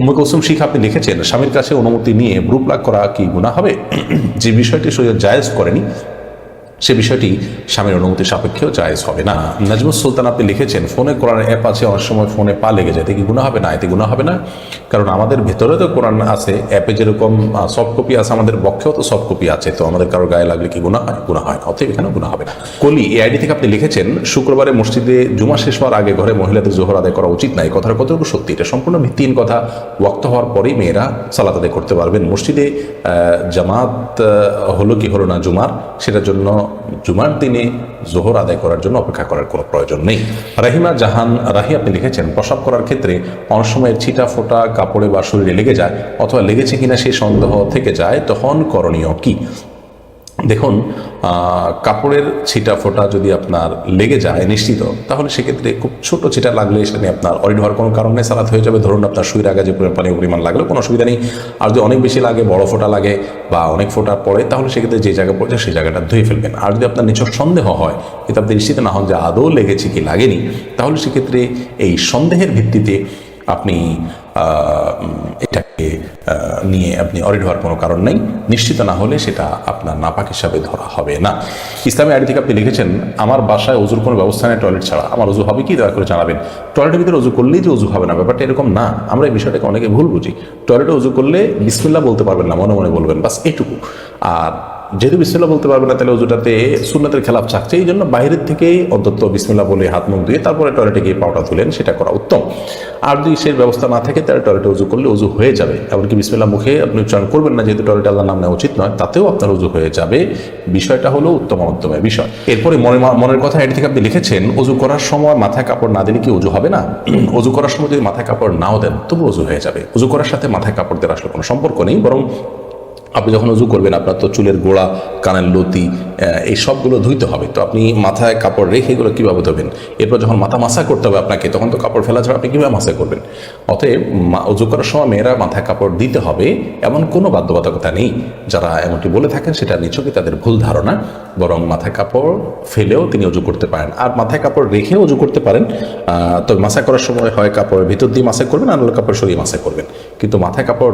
উম্মে কুলসুম শিখা আপনি লিখেছেন, স্বামীর কাছে অনুমতি নিয়ে গ্রুপ লাগ করা কি গুনাহ হবে? যে বিষয়টি শরীয়ত জায়েজ করেনি সে বিষয়টি স্বামীর অনুমতি সাপেক্ষেও জায়েজ হবে না। নাজমুস সুলতান আপনি লিখেছেন, ফোনে কোরআনের অ্যাপ আছে, অনেক সময় ফোনে পা লেগে যায়, এতে কি গুনাহ হবে? না, এতে গুনাহ হবে না, কারণ আমাদের ভেতরে তো কোরআন আছে, অ্যাপে যেরকম সফট কপি আছে, আমাদের পক্ষেও তো সফট কপি আছে, তো আমাদের কারো গায়ে লাগলে কি গুনাহ হয়? গুনাহ হয় না, অতএব এখানে গুনাহ হবে না। কলি এই আইডি থেকে আপনি লিখেছেন, শুক্রবারে মসজিদে জুমা শেষ হওয়ার আগে ঘরে মহিলাদের জোহর আদায় করা উচিত না, এই কথাটা কতটুকু সত্যি? এটা সম্পূর্ণ ভিত্তিহীন কথা। ওয়াক্ত হওয়ার পরেই মেয়েরা সালাত আদায় করতে পারবেন। মসজিদে জামাত হলো কি হলো না জুমার, সেটার জন্য জুমার দিনে জোহর আদায় করার জন্য অপেক্ষা করার কোনো প্রয়োজন নেই। রাহিমা জাহান রাহি আপনি লিখেছেন, প্রসাব করার ক্ষেত্রে অনেক সময় ছিটা ফোটা কাপড়ে বা শরীরে লেগে যায়, অথবা লেগেছে কিনা সেই সন্দেহ থেকে যায়, তখন করণীয় কি? দেখুন, কাপড়ের ছিটা ফোটা যদি আপনার লেগে যায় নিশ্চিত, তাহলে সেক্ষেত্রে খুব ছোট ছিটা লাগলে সেখানে আপনার অরিড হওয়ার কোনো কারণ নেই, সালাত হয়ে যাবে। ধরুন আপনার সুইয়ের আগে যে পরিমাণ লাগলো কোনো অসুবিধা নেই। আর যদি অনেক বেশি লাগে, বড় ফোঁটা লাগে বা অনেক ফোঁটা পড়ে, তাহলে সেক্ষেত্রে যে জায়গা পড়ছে সেই জায়গাটা ধুয়ে ফেলবেন। আর যদি আপনার নিছক সন্দেহ হয়, কিন্তু আপনি নিশ্চিত না হন যে আদৌ লেগেছে কি লাগেনি, তাহলে সেক্ষেত্রে এই সন্দেহের ভিত্তিতে আপনি এটাকে নিয়ে আপনি অরিড হওয়ার কোনো কারণ নেই। নিশ্চিত না হলে সেটা আপনার নাপাক হিসাবে ধরা হবে না। ইসলামী আইডি থেকে আপনি লিখেছেন, আমার বাসায় অজুর কোনো ব্যবস্থা নেই টয়লেট ছাড়া, আমার অজু হবে কি? দয়া করে জানাবেন। টয়লেটের ভিতরে অজু করলেই যে অজু হবে না, ব্যাপারটা এরকম না। আমরা এই বিষয়টাকে অনেকে ভুল বুঝি। টয়লেটে অজু করলে বিসমিল্লাহ বলতে পারবেন না, মনে মনে বলবেন, বাস এটুকু। আর যেহেতু বিসমিল্লাহ বলতে পারবে না, তাহলে অজুটাতে সুন্নাতের খেলাফ থাকছে, এই জন্য বাইরের থেকেই অন্তত বিসমিল্লাহ বলে হাত মুখ ধুয়ে তারপরে টয়লেটে গিয়ে পাউটা তুলেন, সেটা করা উত্তম। আর যদি সেই ব্যবস্থা না থাকে, তাহলে টয়লেটে উজু করলে উজু হয়ে যাবে। এমনকি বিসমিল্লাহ মুখে আপনি উচ্চারণ করবেন না, যেহেতু টয়লেটে আল্লাহর নাম নেওয়া উচিত নয়, তাতেও আপনার উজু হয়ে যাবে। বিষয়টা হলো উত্তম অনুত্তমের বিষয়। এরপরে মনের কথা এটি থেকে আপনি লিখেছেন, উজু করার সময় মাথায় কাপড় না দিলে কি উজু হবে না? উজু করার সময় যদি মাথায় কাপড় নাও দেন, তবু উজু হয়ে যাবে। উজু করার সাথে মাথায় কাপড় দেওয়ার আসলে কোনো সম্পর্ক নেই, বরং আপনি যখন উজু করবেন আপনার তো চুলের গোড়া, কানের লতি, এই সবগুলো ধুইতে হবে। তো আপনি মাথায় কাপড় রেখে এগুলো কীভাবে ধোবেন? এরপর যখন মাথা মাসা করতে হবে আপনাকে, তখন তো কাপড় ফেলা ছাড়া আপনি কীভাবে মাসা করবেন? অতএব উজু করার সময় মেয়েরা মাথায় কাপড় দিতে হবে, এমন কোনো বাধ্যবাধকতা নেই। যারা এমনটি বলে থাকেন সেটা নিছকই তাদের ভুল ধারণা। বরং মাথায় কাপড় ফেলেও তিনি উজু করতে পারেন, আর মাথায় কাপড় রেখেও উজু করতে পারেন। তবে মাসা করার সময় হয় কাপড়ের ভিতর দিয়ে মাসা করবেন, আর নাহলে কাপড় সরিয়ে মাসা করবেন। কিন্তু মাথায় কাপড়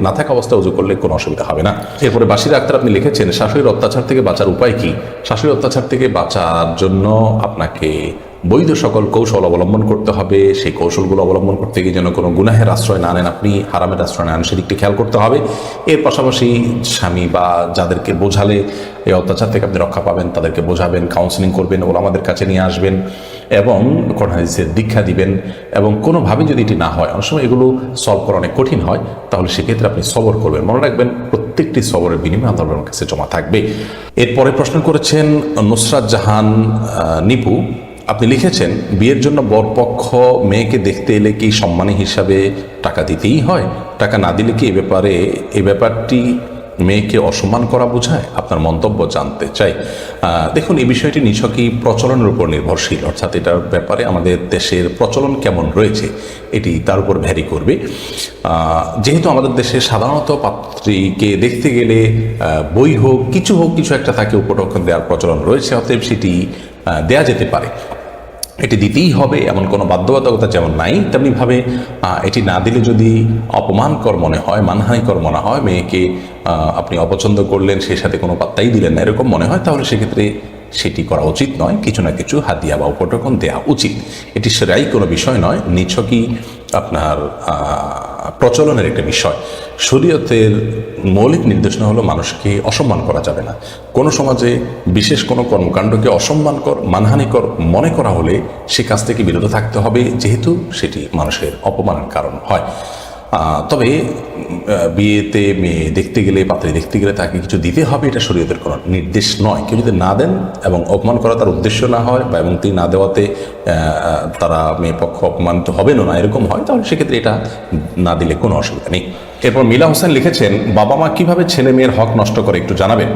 না থাকা অবস্থায় উজু করলে কোনো অসুবিধা হবে না। এরপরে বাশির আক্তার আপনি লিখেছেন, শাশুড়ির অত্যাচার থেকে বাঁচার উপায় কি? শাশুড়ির অত্যাচার থেকে বাঁচার জন্য আপনাকে বৈধ সকল কৌশল অবলম্বন করতে হবে। সেই কৌশলগুলো অবলম্বন করতে গিয়ে যেন কোনো গুনাহের আশ্রয় না নেন, আপনি হারামের আশ্রয় না নেন, সেদিকটি খেয়াল করতে হবে। এর পাশাপাশি স্বামী বা যাদেরকে বোঝালে এই অত্যাচার থেকে আপনি রক্ষা পাবেন, তাদেরকে বোঝাবেন, কাউন্সিলিং করবেন, ওলামাদের কাছে নিয়ে আসবেন এবং কোরআন হাদিসের দীক্ষা দিবেন। এবং কোনোভাবে যদি এটি না হয়, অনেক সময় এগুলো সলভ করা অনেক কঠিন হয়, তাহলে সেক্ষেত্রে আপনি সবর করবেন। মনে রাখবেন, প্রত্যেকটি সবরের বিনিময়ে আল্লাহর কাছে জমা থাকবে। এরপরে প্রশ্ন করেছেন নুসরাত জাহান নিপু, আপনি লিখেছেন, বিয়ের জন্য বরপক্ষ মেয়েকে দেখতে এলে কি সম্মানী হিসাবে টাকা দিতেই হয়? টাকা না দিলে কি এই ব্যাপারটি মেয়েকে অসম্মান করা বোঝায়? আপনার মন্তব্য জানতে চাই। দেখুন, এই বিষয়টি নিছকই প্রচলনের উপর নির্ভরশীল, অর্থাৎ এটার ব্যাপারে আমাদের দেশের প্রচলন কেমন রয়েছে এটি তার উপর ভ্যারি করবে। যেহেতু আমাদের দেশে সাধারণত পাত্রীকে দেখতে গেলে বই হোক কিছু একটা থাকে, উপটক্ষণ দেওয়ার প্রচলন রয়েছে, অতএব সেটি দেয়া যেতে পারে। এটি দিতেই হবে এমন কোনো বাধ্যবাধকতা যেমন নাই, তেমনিভাবে এটি না দিলে যদি অপমানকর মনে হয়, মানহানিকর মনে হয়, মেয়েকে আপনি অপছন্দ করলেন, সেই সাথে কোনো পাত্তাই দিলেন না, এরকম মনে হয়, তাহলে সেক্ষেত্রে সেটি করা উচিত নয়। কিছু না কিছু হাদিয়া বা উপটকন দেওয়া উচিত। এটি সেরাই কোনো বিষয় নয়, নিছকই আপনার প্রচলনের একটা বিষয়। শরীয়তের মৌলিক নির্দেশনা হলো মানুষকে অসম্মান করা যাবে না। কোনো সমাজে বিশেষ কোনো কর্মকাণ্ডকে অসম্মানকর, মানহানিকর মনে করা হলে সে কাজ থেকে বিরত থাকতে হবে, যেহেতু সেটি মানুষের অপমানের কারণ হয়। তবে বিয়েতে মেয়ে দেখতে গেলে, পাত্রী দেখতে গেলে তাকে কিছু দিতে হবে, এটা শরীয়তের কোনো নির্দেশ নয়। কেউ যদি না দেন এবং অপমান করা তার উদ্দেশ্য না হয়, বা এবং তিনি না দেওয়াতে তারা মেয়ে পক্ষ অপমানিত হবেনও না, এরকম হয়, তাহলে সেক্ষেত্রে এটা না দিলে কোনো অসুবিধা নেই। এরপর মিলা হোসেন লিখেছেন, বাবা মা কিভাবে ছেলে মেয়ের হক নষ্ট করে একটু জানাবেন।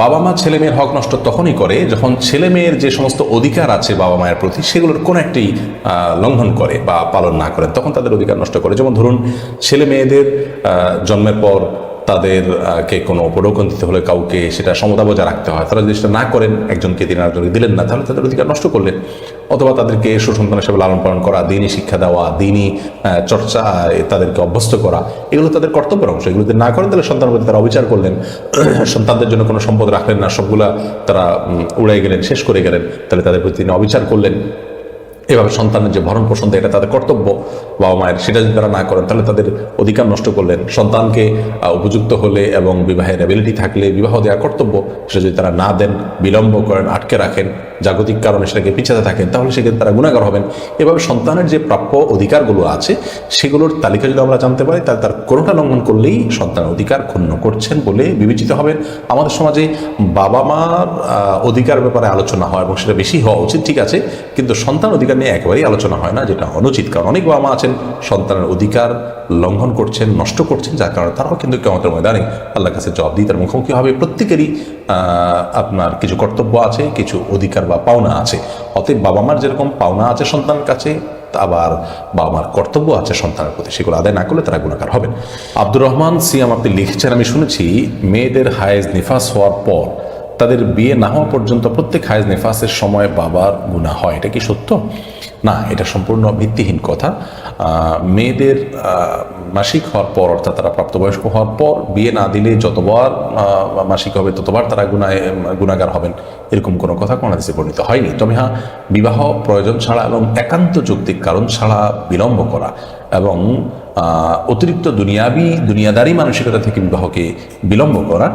বাবা মা ছেলে মেয়ের হক নষ্ট তখনই করে যখন ছেলে মেয়ের যে সমস্ত অধিকার আছে বাবা মায়ের প্রতি, সেগুলোর কোনো একটি লঙ্ঘন করে বা পালন না করেন, তখন তাদের অধিকার নষ্ট করে। যেমন ধরুন, ছেলে মেয়েদের জন্মের পর তাদেরকে কোনো উপঢৌকন দিতে হলে কাউকে সেটা সমতা বজায় রাখতে হয়। তারা যদি সেটা না করেন, একজনকে তিনি আরেকজনকে দিলেন না, তাহলে তাদের অধিকার নষ্ট করলেন। অথবা তাদেরকে সুসন্তান হিসেবে লালন পালন করা, দিনই শিক্ষা দেওয়া, দিনই চর্চা, তাদেরকে অভ্যস্ত করা, এগুলো তাদের কর্তব্যের অংশ। এগুলো যদি না করেন তাহলে সন্তানের প্রতি তারা অবিচার করলেন, সন্তানদের জন্য কোনো সম্পদ রাখলেন না, সবগুলা তারা উড়াই গেলেন, শেষ করে গেলেন, তাহলে তাদের প্রতি তিনি অবিচার করলেন। এভাবে সন্তানের যে ভরণ পোষণ দেয়, এটা তাদের কর্তব্য বাবা মায়ের, সেটা যদি তারা না করেন তাহলে তাদের অধিকার নষ্ট করলেন। সন্তানকে উপযুক্ত হলে এবং বিবাহের অ্যাবিলিটি থাকলে বিবাহ দেওয়া কর্তব্য, সেটা যদি তারা না দেন, বিলম্ব করেন, আটকে রাখেন, জাগতিক কারণে সেটাকে পিছাতে থাকেন, তাহলে সেক্ষেত্রে তারা গুণাগার হবেন। এভাবে সন্তানের যে প্রাপ্য অধিকারগুলো আছে সেগুলোর তালিকা যদি আমরা জানতে পারি, তাহলে তার কোনোটা লঙ্ঘন করলেই সন্তানের অধিকার ক্ষুণ্ণ করছেন বলে বিবেচিত হবেন। আমাদের সমাজে বাবা মার অধিকার ব্যাপারে আলোচনা হয় এবং সেটা বেশি হওয়া উচিত, ঠিক আছে, কিন্তু সন্তান অধিকার নিয়ে একেবারেই আলোচনা হয় না, যেটা অনুচিত। কারণ অনেক বাবা মা আছেন সন্তানের অধিকার লঙ্ঘন করছেন, নষ্ট করছেন, যার কারণে তারাও কিন্তু কিয়ামতের ময়দানে আল্লাহর কাছে জবাবদিহিতার মুখোমুখি হবে। প্রত্যেকেরই আপনার কিছু কর্তব্য আছে, কিছু অধিকার বা পাওনা আছে। অতএব বাবা মার যেরকম পাওনা আছে সন্তানের কাছে, আবার বাবা মার কর্তব্য আছে সন্তানের প্রতি, সেগুলো আদায় না করলে তারা গুনাহগার হবেন। আব্দুর রহমান সিয়াম আপনি লিখেছেন, আমি শুনেছি মেয়েদের হায়েজ নিফাস হওয়ার পর তাদের বিয়ে না হওয়া পর্যন্ত প্রত্যেক হায়েজ নিফাসের সময় বাবার গুনাহ হয়, এটা কি সত্য? না, এটা সম্পূর্ণ ভিত্তিহীন কথা। মেয়েদের মাসিক হওয়ার পর, অর্থাৎ তারা প্রাপ্তবয়স্ক হওয়ার পর বিয়ে না দিলে যতবার মাসিক হবে ততবার তারা গুনাহগার হবেন, এরকম কোনো কথা কোনো হাদিসে বর্ণিত হয়নি। তবে হ্যাঁ, বিবাহ প্রয়োজন ছাড়া এবং একান্ত যৌক্তিক কারণ ছাড়া বিলম্ব করা এবং অতিরিক্ত দুনিয়াদারি মানসিকতা থেকে বিবাহকে বিলম্ব করা,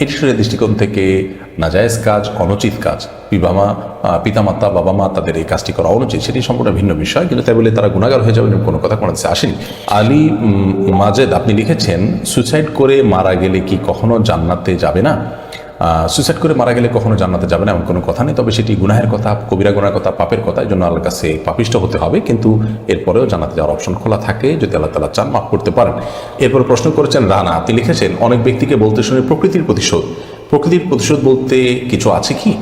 এটি শরীয়তের দৃষ্টিকোণ থেকে নাজায়েজ কাজ, অনুচিত কাজ। পিতামাতা, বাবা মা তাদের এই কাজটি করা অনুচিত, সেটি সম্পূর্ণ ভিন্ন বিষয়, কিন্তু তাই বলে তারা গুনাহগার হয়ে যাবেন কোনো কথা কোনো দিকে আসেনি। আলী মাজেদ আপনি লিখেছেন, সুইসাইড করে মারা গেলে কি কখনো জান্নাতে যাবে না? সুইসাইড করে মারা গেলে কখনো জান্নাতে যাবে না এমন কোনো কথা নেই, তবে সেটি গুনাহের কথা, কবিরা গুনাহের কথা, পাপের কথা, এই জন্য আল্লাহর কাছে পাপিষ্ট হতে হবে, কিন্তু এরপরেও জান্নাতে যাওয়ার অপশন খোলা থাকে, যদি আল্লাহ তাআলা চান মাফ করতে পারেন। এরপর প্রশ্ন করেছেন রানা, আপনি লিখেছেন, অনেক ব্যক্তিকে বলতে শুনে প্রকৃতির প্রতিশোধ। প্রকৃতির প্রতিশোধ বলতে কিছু আছে কি?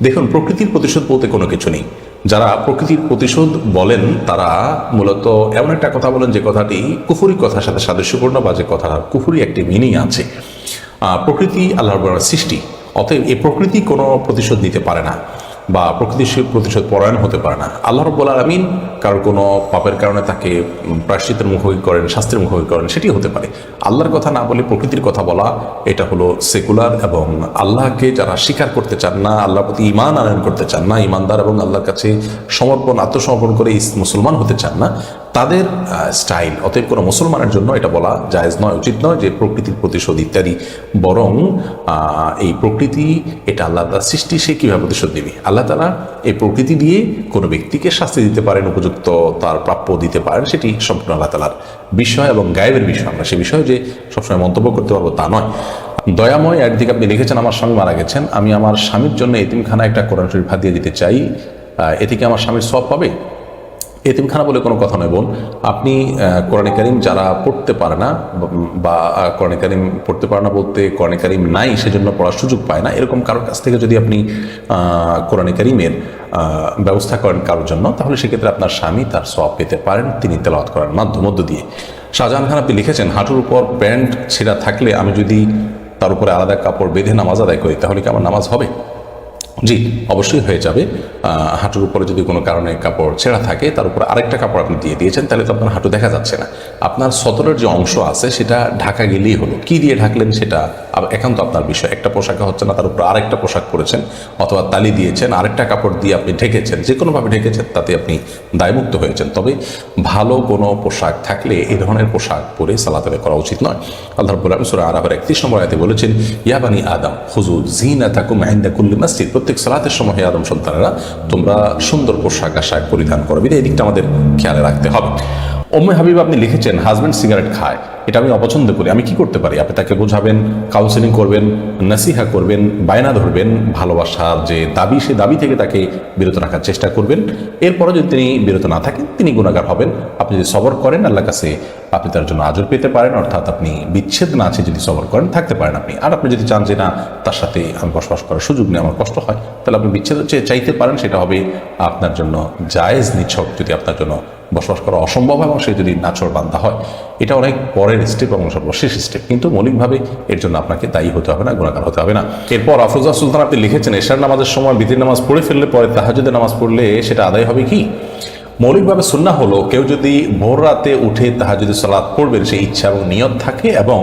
দেখুন, প্রকৃতির প্রতিশোধ বলতে কোনো কিছু নেই। যারা প্রকৃতির প্রতিশোধ বলেন তারা মূলত এমন একটা কথা বলেন যে কথাটি কুফরি কথার সাথে সাদৃশ্যপূর্ণ, বা যে কথার কুফরি একটি মিনিং আছে। প্রকৃতি আল্লাহর সৃষ্টি, অতএব এই প্রকৃতি কোনো প্রতিশোধ নিতে পারে না বা প্রকৃতির প্রতিশোধ পরায়ণ হতে পারে না। আল্লাহ রাব্বুল আলামিন কারোর কোনো পাপের কারণে তাকে প্রায়শ্চিত্তের মুখোমুখি করেন, শাস্তির মুখোমুখি করেন, সেটি হতে পারে। আল্লাহর কথা না বলে প্রকৃতির কথা বলা, এটা হলো সেকুলার, এবং আল্লাহকে যারা স্বীকার করতে চান না, আল্লাহর প্রতি ঈমান আনয়ন করতে চান না, ঈমানদার এবং আল্লাহর কাছে আত্মসমর্পণ করে মুসলমান হতে চান না, তাদের স্টাইল। অতএব কোনো মুসলমানের জন্য এটা বলা জায়েজ নয়, উচিত নয় যে প্রকৃতির প্রতিশোধ ইত্যাদি। বরং এই প্রকৃতি এটা আল্লাহ তাআলার সৃষ্টি, সে কীভাবে প্রতিশোধ দিবে? আল্লাহ তাআলা এই প্রকৃতি দিয়ে কোনো ব্যক্তিকে শাস্তি দিতে পারেন, উপযুক্ত তার প্রাপ্য দিতে পারেন, সেটি সম্পূর্ণ আল্লাহ তাআলার বিষয় এবং গায়েবের বিষয়। আমরা সে বিষয়ে যে সবসময় মন্তব্য করতে পারবো তা নয়। দয়াময় একদিকে আপনি লিখেছেন, আমার স্বামী মারা গেছেন, আমি আমার স্বামীর জন্য এতিমখানা একটা কোরআন শরীফ হাদিয়া দিতে চাই, এতে কি আমার স্বামীর সওয়াব পাবে? এতিমখানা বলে কোনো কথা নয় বোন। আপনি কোরআনে কারীম যারা পড়তে পারে না, বা কোরআনে কারীম পড়তে পারে না বলতে কোরআনে কারীম নাই সেজন্য পড়ার সুযোগ পায় না, এরকম কারোর কাছ থেকে যদি আপনি কোরআনে কারীমের ব্যবস্থা করেন কারোর জন্য, তাহলে সেক্ষেত্রে আপনার স্বামী তার সওয়াব পেতে পারেন, তিনি তেলাওয়াত করার মধ্য দিয়ে। শাহজাহান খান আপনি লিখেছেন, হাঁটুর উপর প্যান্ট ছেঁড়া থাকলে আমি যদি তার উপরে আলাদা কাপড় বেঁধে নামাজ আদায় করি, তাহলে কি আমার নামাজ হবে? জি, অবশ্যই হয়ে যাবে। হাঁটুর উপরে যদি কোনো কারণে কাপড় ছেঁড়া থাকে, তার উপরে আরেকটা কাপড় আপনি দিয়ে দিয়েছেন, তাহলে তো আপনার হাঁটু দেখা যাচ্ছে না। আপনার সতরের যে অংশ আছে সেটা ঢাকা গেলেই হলো। কি দিয়ে ঢাকলেন সেটা একান্ত আপনার বিষয়। একটা পোশাকে হচ্ছে না, তার উপর আরেকটা পোশাক পরেছেন, অথবা তালি দিয়েছেন, আরেকটা কাপড় দিয়ে আপনি ঢেকেছেন, যে কোনোভাবে ঢেকেছেন, তাতে আপনি দায়মুক্ত হয়েছেন। তবে ভালো কোনো পোশাক থাকলে এই ধরনের পোশাক পরে সালাত আদায় করা উচিত নয়। আল্লাহ রাব্বুল আলামিন সূরা আরাফের 31 নম্বর আয়াতে বলেছেন, ইয়া বানি আদম খুযু যিনাতাকুম ইনদা কুল্লি মসজিদ, প্রত্যেক সালাতের সময় হে আদম সন্তানেরা তোমরা সুন্দর পোশাক আশাক পরিধান করবে। এই দিকটা আমাদের খেয়ালে রাখতে হবে। উম্মে হাবিব আপনি লিখেছেন, হাজব্যান্ড সিগারেট খায়, এটা আমি অপছন্দ করি, আমি কি করতে পারি? আপনি তাকে বোঝাবেন, কাউন্সেলিং করবেন, নাসিহা করবেন, বায়না ধরবেন, ভালোবাসার যে দাবি সে দাবি থেকে তাকে বিরত রাখার চেষ্টা করবেন। এরপরে যদি তিনি বিরত না থাকেন, তিনি গুনাহগার হবেন। আপনি যদি সবর করেন, আল্লাহর কাছে আপনি তার জন্য আজর পেতে পারেন, অর্থাৎ আপনি বিচ্ছেদ না আছে যদি সবর করেন, থাকতে পারেন আপনি। আর আপনি যদি চান যে না, তার সাথে আমি বসবাস করার সুযোগ নেই, আমার কষ্ট হয়, তাহলে আপনি বিচ্ছেদ চাইতে পারেন, সেটা হবে আপনার জন্য জায়েজ নিছক, যদি আপনার জন্য বসবাস করা অসম্ভব এবং সে যদি নাছোড়বান্দা হয়, এটা অনেক পরের স্টেপ এবং সর্বশেষ স্টেপ, কিন্তু মৌলিকভাবে এর জন্য আপনাকে দায়ী হতে হবে না, গুণাগার হতে হবে না। এরপর আফরোজা সুলতান আপনি লিখেছেন, এশার নামাজের সময় বিতির নামাজ পড়ে ফেললে পরে তাহাজ্জুদের নামাজ পড়লে সেটা আদায় হবে কি? মৌলিকভাবে সুন্নাহ হলো কেউ যদি ভোর রাতে উঠে তাহাজ্জুদের সালাত পড়বেন, সেই ইচ্ছা এবং নিয়ত থাকে এবং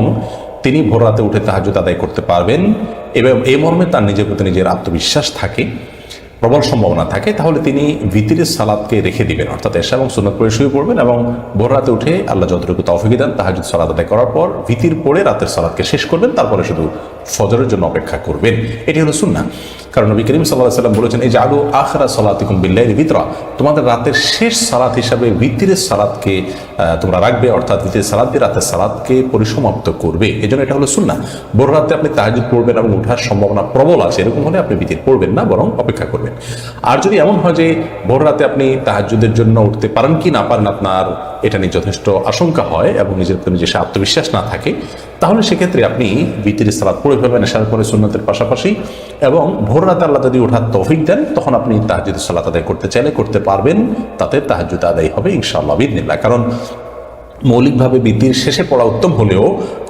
তিনি ভোর রাতে উঠে তাহাজ্জুদ আদায় করতে পারবেন এবং এই মর্মে তার নিজের প্রতি নিজের আত্মবিশ্বাস থাকে, প্রবল সম্ভাবনা থাকে, তাহলে তিনি ভিতরের সালাদকে রেখে দিবেন, অর্থাৎ এশা এবং সুন্নত পড়ে শুয়ে পড়বেন এবং ভোর রাতে উঠে আল্লাহ যতটুকু তৌফিক দেন তাহাজ্জুদ সালাত আদায় করার পর ভিতির পড়ে রাতের সালাদকে শেষ করবেন, তারপরে শুধু ফজরের জন্য অপেক্ষা করবেন। এটি হলো সুন্নাহ। কারণ নবী করিম সাল্লাল্লাহু আলাইহি ওয়াসাল্লাম বলেছেন, এই যে আলু আখরা সালাতিকুম বিল্লাইলি ভিতরা, তোমাদের রাতের শেষ সালাত হিসাবে ভিতরের সালাদকে তোমরা রাখবে, অর্থাৎ ভিতরের সালাত দিয়ে রাতের সালাদকে পরিসমাপ্ত করবে। এই জন্য এটা হলো সুন্নাহ। ভোর রাতে আপনি তাহাজ্জুদ পড়বেন এবং উঠার সম্ভাবনা প্রবল আছে, এরকম হলে আপনি ভিতর পড়বেন না, বরং অপেক্ষা করবেন। আর যদি এমন হয় যে ভোর রাতে আপনি তাহাজ্জুদের জন্য উঠতে পারেন কি না পারেন, আপনার এটা নিয়ে যথেষ্ট আশঙ্কা হয় এবং নিজের প্রতি নিজের আত্মবিশ্বাস না থাকে, তাহলে সেক্ষেত্রে আপনি ভিতরের সালাত পড়ে ফেলবেন এশার পরে সুন্নতের পাশাপাশি, এবং ভোর রাতে আল্লাহ যদি ওঠার তৌফিক দেন তখন আপনি তাহাজ্জুদের সালাত আদায় করতে চাইলে করতে পারবেন, তাতে তাহাজ্জুদ আদায় হবে ইনশাআল্লাহ বিইذনিল্লাহ। কারণ মৌলিকভাবে বিতির শেষে পড়া উত্তম হলেও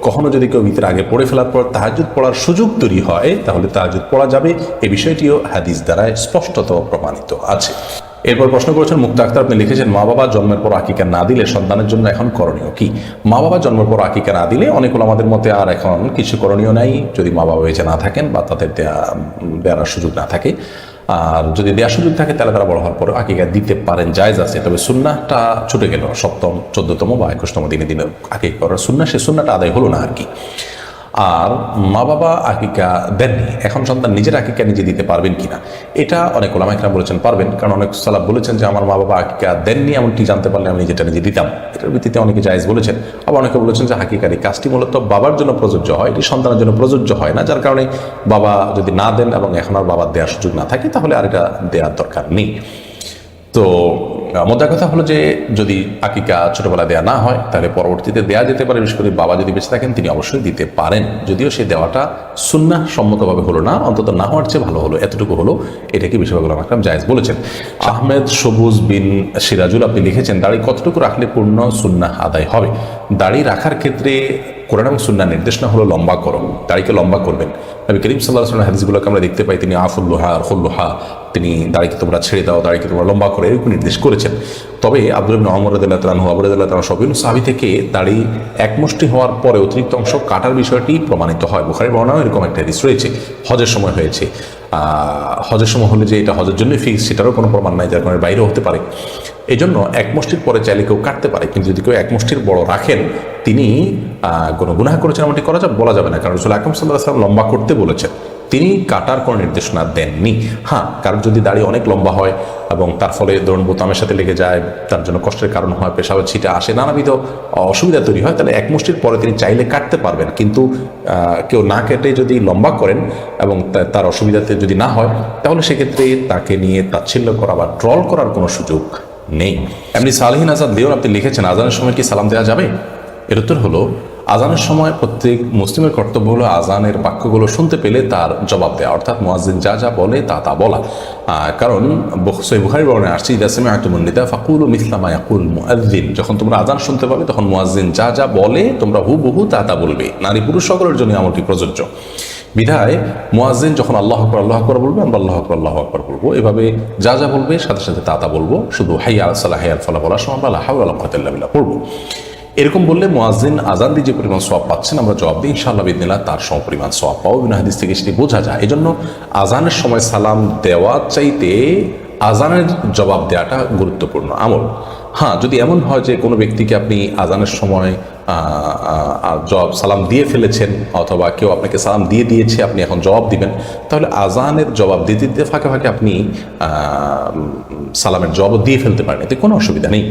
কখনো যদি কেউ বিতির আগে পড়ে ফেলার পর তাহাজ্জুদ পড়ার সুযোগ তৈরি হয়, তাহলে তাহাজ্জুদ পড়া যাবে। এই বিষয়টিও হাদিস দ্বারা স্পষ্টত প্রমাণিত আছে। এরপর প্রশ্ন করেছেন মুক্তা আক্তার, আপনি লিখেছেন, মা বাবা জন্মের পর আকিকা না দিলে সন্তানের জন্য এখন করণীয় কি? মা বাবা জন্মের পর আকিকা না দিলে অনেক আমাদের মতে আর এখন কিছু করণীয় নাই, যদি মা বাবা বেঁচে না থাকেন বা তাদের দেওয়ার সুযোগ না থাকে। আর যদি দেওয়ার সুযোগ থাকে তাহলে তারা বড় হওয়ার পরে আকিকা দিতে পারেন, জায়েজ আছে। তবে সুন্নাহটা ছুটে গেল, 7ম 14তম বা 21তম দিনে দিনে আকিকা করার সুন্নাহ, সে সুন্নাহটা আদায় হলো না আর কি। আর মা বাবা আকিকা দেননি, এখন সন্তান নিজের আকিকা নিজে দিতে পারবেন কিনা, এটা অনেক ওলামা ইকরাম বলেছেন পারবেন। কারণ অনেক সালাফ বলেছেন যে আমার মা বাবা আকিকা দেননি, এমনটি জানতে পারলে আমি নিজেটা নিজে দিতাম। এটার ভিত্তিতে অনেকে জায়েজ বলেছেন। আবার অনেকে বলেছেন যে আকিকার এই কাজটি মূলত বাবার জন্য প্রযোজ্য হয়, এটি সন্তানের জন্য প্রযোজ্য হয় না, যার কারণে বাবা যদি না দেন এবং এখন আর বাবার দেওয়ার সুযোগ না থাকে তাহলে আর এটা দেওয়ার দরকার নেই। তো মোদ্দা কথা হলো যে যদি আকিকা ছোটবেলা দেওয়া না হয় তাহলে পরবর্তীতে দেওয়া যেতে পারে, বিশেষ করে বাবা যদি বেঁচে থাকেন তিনি অবশ্যই দিতে পারেন, যদিও সে দেওয়াটা সুন্নাহ সম্মতভাবে হলো না, অন্তত না হওয়ার চেয়ে ভালো হলো, এতটুকু হলো, এটাকে বেশিরভাগ ওলামা ইকরাম জায়েজ বলেছেন। আহমেদ সবুজ বিন সিরাজুল আপনি লিখেছেন, দাড়ি কতটুকু রাখলে পূর্ণ সুন্নাহ আদায় হবে? দাড়ি রাখার ক্ষেত্রে কোরআন এবং সুন্নাহ নির্দেশনা হলো লম্বা করো, দাড়িকে লম্বা করবেন। নবী করিম সাল্লাল্লাহু আলাইহি ওয়াসাল্লাম হাদিসগুলোকে আমরা দেখতে পাই, তিনি আফুল্লুহা আর খুল্লুহা, তিনি দাড়িকে তোমরা ছেড়ে দাও, দাড়িকে তোমরা লম্বা করে, এরকম নির্দেশ করেছেন। তবে আব্দুল্লাহ ইবনে ওমর রাদিয়াল্লাহু তাআলা, আবু রাদিয়াল্লাহু তাআলা সবিন সাহাবী থেকে দাড়ি এক মুষ্টি হওয়ার পরে অতিরিক্ত অংশ কাটার বিষয়টি প্রমাণিত হয়। বুখারীর বর্ণনায় এরকম একটা হাদিস রয়েছে, হজের সময় হয়েছে। হজের সময় হলে যে এটা হজের জন্যই ফিক্স সেটারও কোনো প্রমাণ নাই, যার কারণে বাইরেও হতে পারে। এই জন্য এক মুষ্টির পরে চাইলে কেউ কাটতে পারে, কিন্তু যদি কেউ এক মুষ্টির বড় রাখেন তিনি কোনো গুনাহ করেছেন এমনটি করা যাবে বলা যাবে না, কারণ রাসূল আকরাম সাল্লাল্লাহু আলাইহি ওয়াসাল্লাম লম্বা করতে বলেছেন, তিনি কাটার কোনো নির্দেশনা দেননি। হ্যাঁ, কারণ যদি দাড়ি অনেক লম্বা হয় এবং তার ফলে ধরুন বোতামের সাথে লেগে যায়, তার জন্য কষ্টের কারণ হয়, পেশাবের ছিটে আসে, নানাবিধ অসুবিধা তৈরি হয়, তাহলে এক মুষ্টির পরে তিনি চাইলে কাটতে পারবেন। কিন্তু কেউ না কেটে যদি লম্বা করেন এবং তার অসুবিধাতে যদি না হয়, তাহলে সেক্ষেত্রে তাকে নিয়ে তাচ্ছিল্য করা বা ট্রল করার কোনো সুযোগ নেই। এমনি সালেহিন আজাদ লিওন আপনি লিখেছেন, আজানের সময় কি সালাম দেওয়া যাবে? এর উত্তর হলো, আজানের সময় প্রত্যেক মুসলিমের কর্তব্য হলো আজানের বাক্যগুলো শুনতে পেলে তার জবাব দেওয়া, অর্থাৎ মুয়াজ্জিন যা যা বলে তা বলা। কারণ সহিহ বুখারীর বর্ণনায় আসছে, ইযা সামি'তুমুন নিদা ফাকুলু মিসলা মা ইয়াকুল মুয়াজ্জিন, যখন তোমরা আজান শুনতে পাবে তখন মুয়াজ্জিন যা যা বলে তোমরা হুবহু তা বলবে। নারী পুরুষ সকলের জন্য আমলটি প্রযোজ্য। বিধায় মুয়াজ্জিন যখন আল্লাহু আকবার বলবে, আমরা আল্লাহু আকবার বলবো, এভাবে যা যা বলবে সাথে সাথে তা বলবো। শুধু হাইয়া আলাস সালাহ হাইয়া আল ফালাহ বলার সময় আমরা লা হাওলা ওয়ালা কুওয়াতা ইল্লা বিল্লাহ পড়বো। এরকম বললে মুয়াজ্জিন আজান দিয়ে যে পরিমাণ সওয়াব পাচ্ছেন আমরা জবাব দিই, ইনশাআল্লাহ বিইذনিল্লাহ তার সমপরিমাণ সওয়াব পাবো। বিনা হাদিস থেকে সেটি বোঝা যায়। এজন্য আজানের সময় সালাম দেওয়া চাইতে আজানের জবাব দেওয়াটা গুরুত্বপূর্ণ আমল। হ্যাঁ, যদি এমন হয় যে কোনো ব্যক্তিকে আপনি আজানের সময় জবাব সালাম দিয়ে ফেলেছেন অথবা কেউ আপনাকে সালাম দিয়ে দিয়েছে, আপনি এখন জবাব দিবেন, তাহলে আজানের জবাব দিতে দিতে ফাঁকে ফাঁকে আপনি সালামের জবাব দিয়ে ফেলতে পারেন, এতে কোনো অসুবিধা নেই।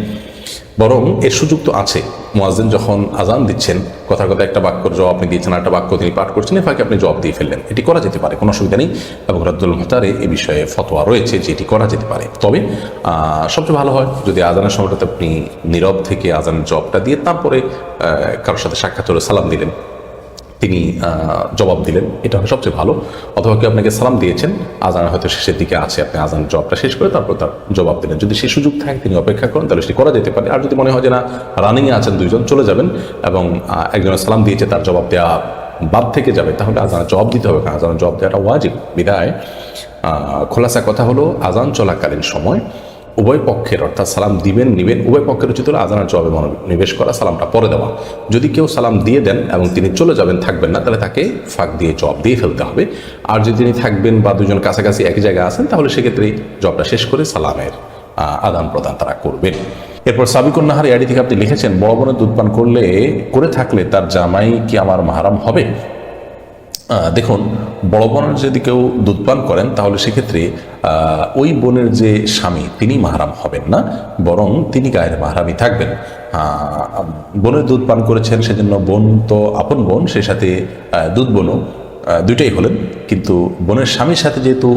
বরং এর সুযোগ তো আছে, মুয়াজ্জিন যখন আজান দিচ্ছেন কথার কথা একটা বাক্যর জবাব আপনি দিয়েছেন, একটা বাক্য তিনি পাঠ করছেন, এর ফাঁকে আপনি জবাব দিয়ে ফেললেন, এটি করা যেতে পারে, কোনো অসুবিধা নেই। এবং রাদ্দুল মুহতারে এই বিষয়ে ফতোয়া রয়েছে যে এটি করা যেতে পারে। তবে সবচেয়ে ভালো হয় যদি আজানের সময়টাতে আপনি নীরব থেকে আজানের জবাবটা দিয়ে তারপরে কারোর সাথে সাক্ষাৎ হলে সালাম দিলেন, তিনি জবাব দিলেন, এটা হয় সবচেয়ে ভালো। অথবা কেউ আপনাকে সালাম দিয়েছেন, আজান হয়তো শেষের দিকে আছে, আপনি আজান জবাবটা শেষ করে তারপর তার জবাব দিলেন। যদি সে সুযোগ থাকে তিনি অপেক্ষা করেন, তাহলে সেটি করা যেতে পারে। আর যদি মনে হয় যে না, রানিংয়ে আছেন দুইজন, চলে যাবেন এবং একজনের সালাম দিয়েছে তার জবাব দেওয়া বাদ থেকে যাবে, তাহলে আজানের জবাব দিতে হবে, কারণ আজানের জবাব দেওয়াটা ওয়াজিব। বিদায় খোলাসা কথা হলো, আজান চলাকালীন সময় উভয় পক্ষের, অর্থাৎ সালাম দিবেন নিবেন উভয় পক্ষের উচিত হলো আজানের জবাবে মনোনিবেশ করা, সালামটা পরে দেওয়া। যদি কেউ সালাম দিয়ে দেন এবং তিনি চলে যাবেন, থাকবেন না, তাহলে তাকে ফাঁক দিয়ে জবাব দিয়ে ফেলতে হবে। আর যদি তিনি থাকবেন বা দুজন কাছাকাছি একই জায়গায় আছেন, তাহলে সেক্ষেত্রে জবটা শেষ করে সালামের আদান প্রদান তারা করবেন। এরপর সাবিকুন নাহার আইডি থেকে আপনি লিখেছেন, বড় বোনের দুধ পান করে থাকলে তার জামাই কি আমার মাহারাম হবে? দেখুন, বড় বোনের যদি কেউ দুধ পান করেন, তাহলে সেক্ষেত্রে ওই বোনের যে স্বামী তিনি মাহারাম হবেন না, বরং তিনি গায়ের মাহারামই থাকবেন। বোনের দুধ পান করেছেন, সেজন্য বোন তো আপন বোন, সেই সাথে দুধ বোনও, দুইটাই হলেন। কিন্তু বোনের স্বামীর সাথে যেহেতু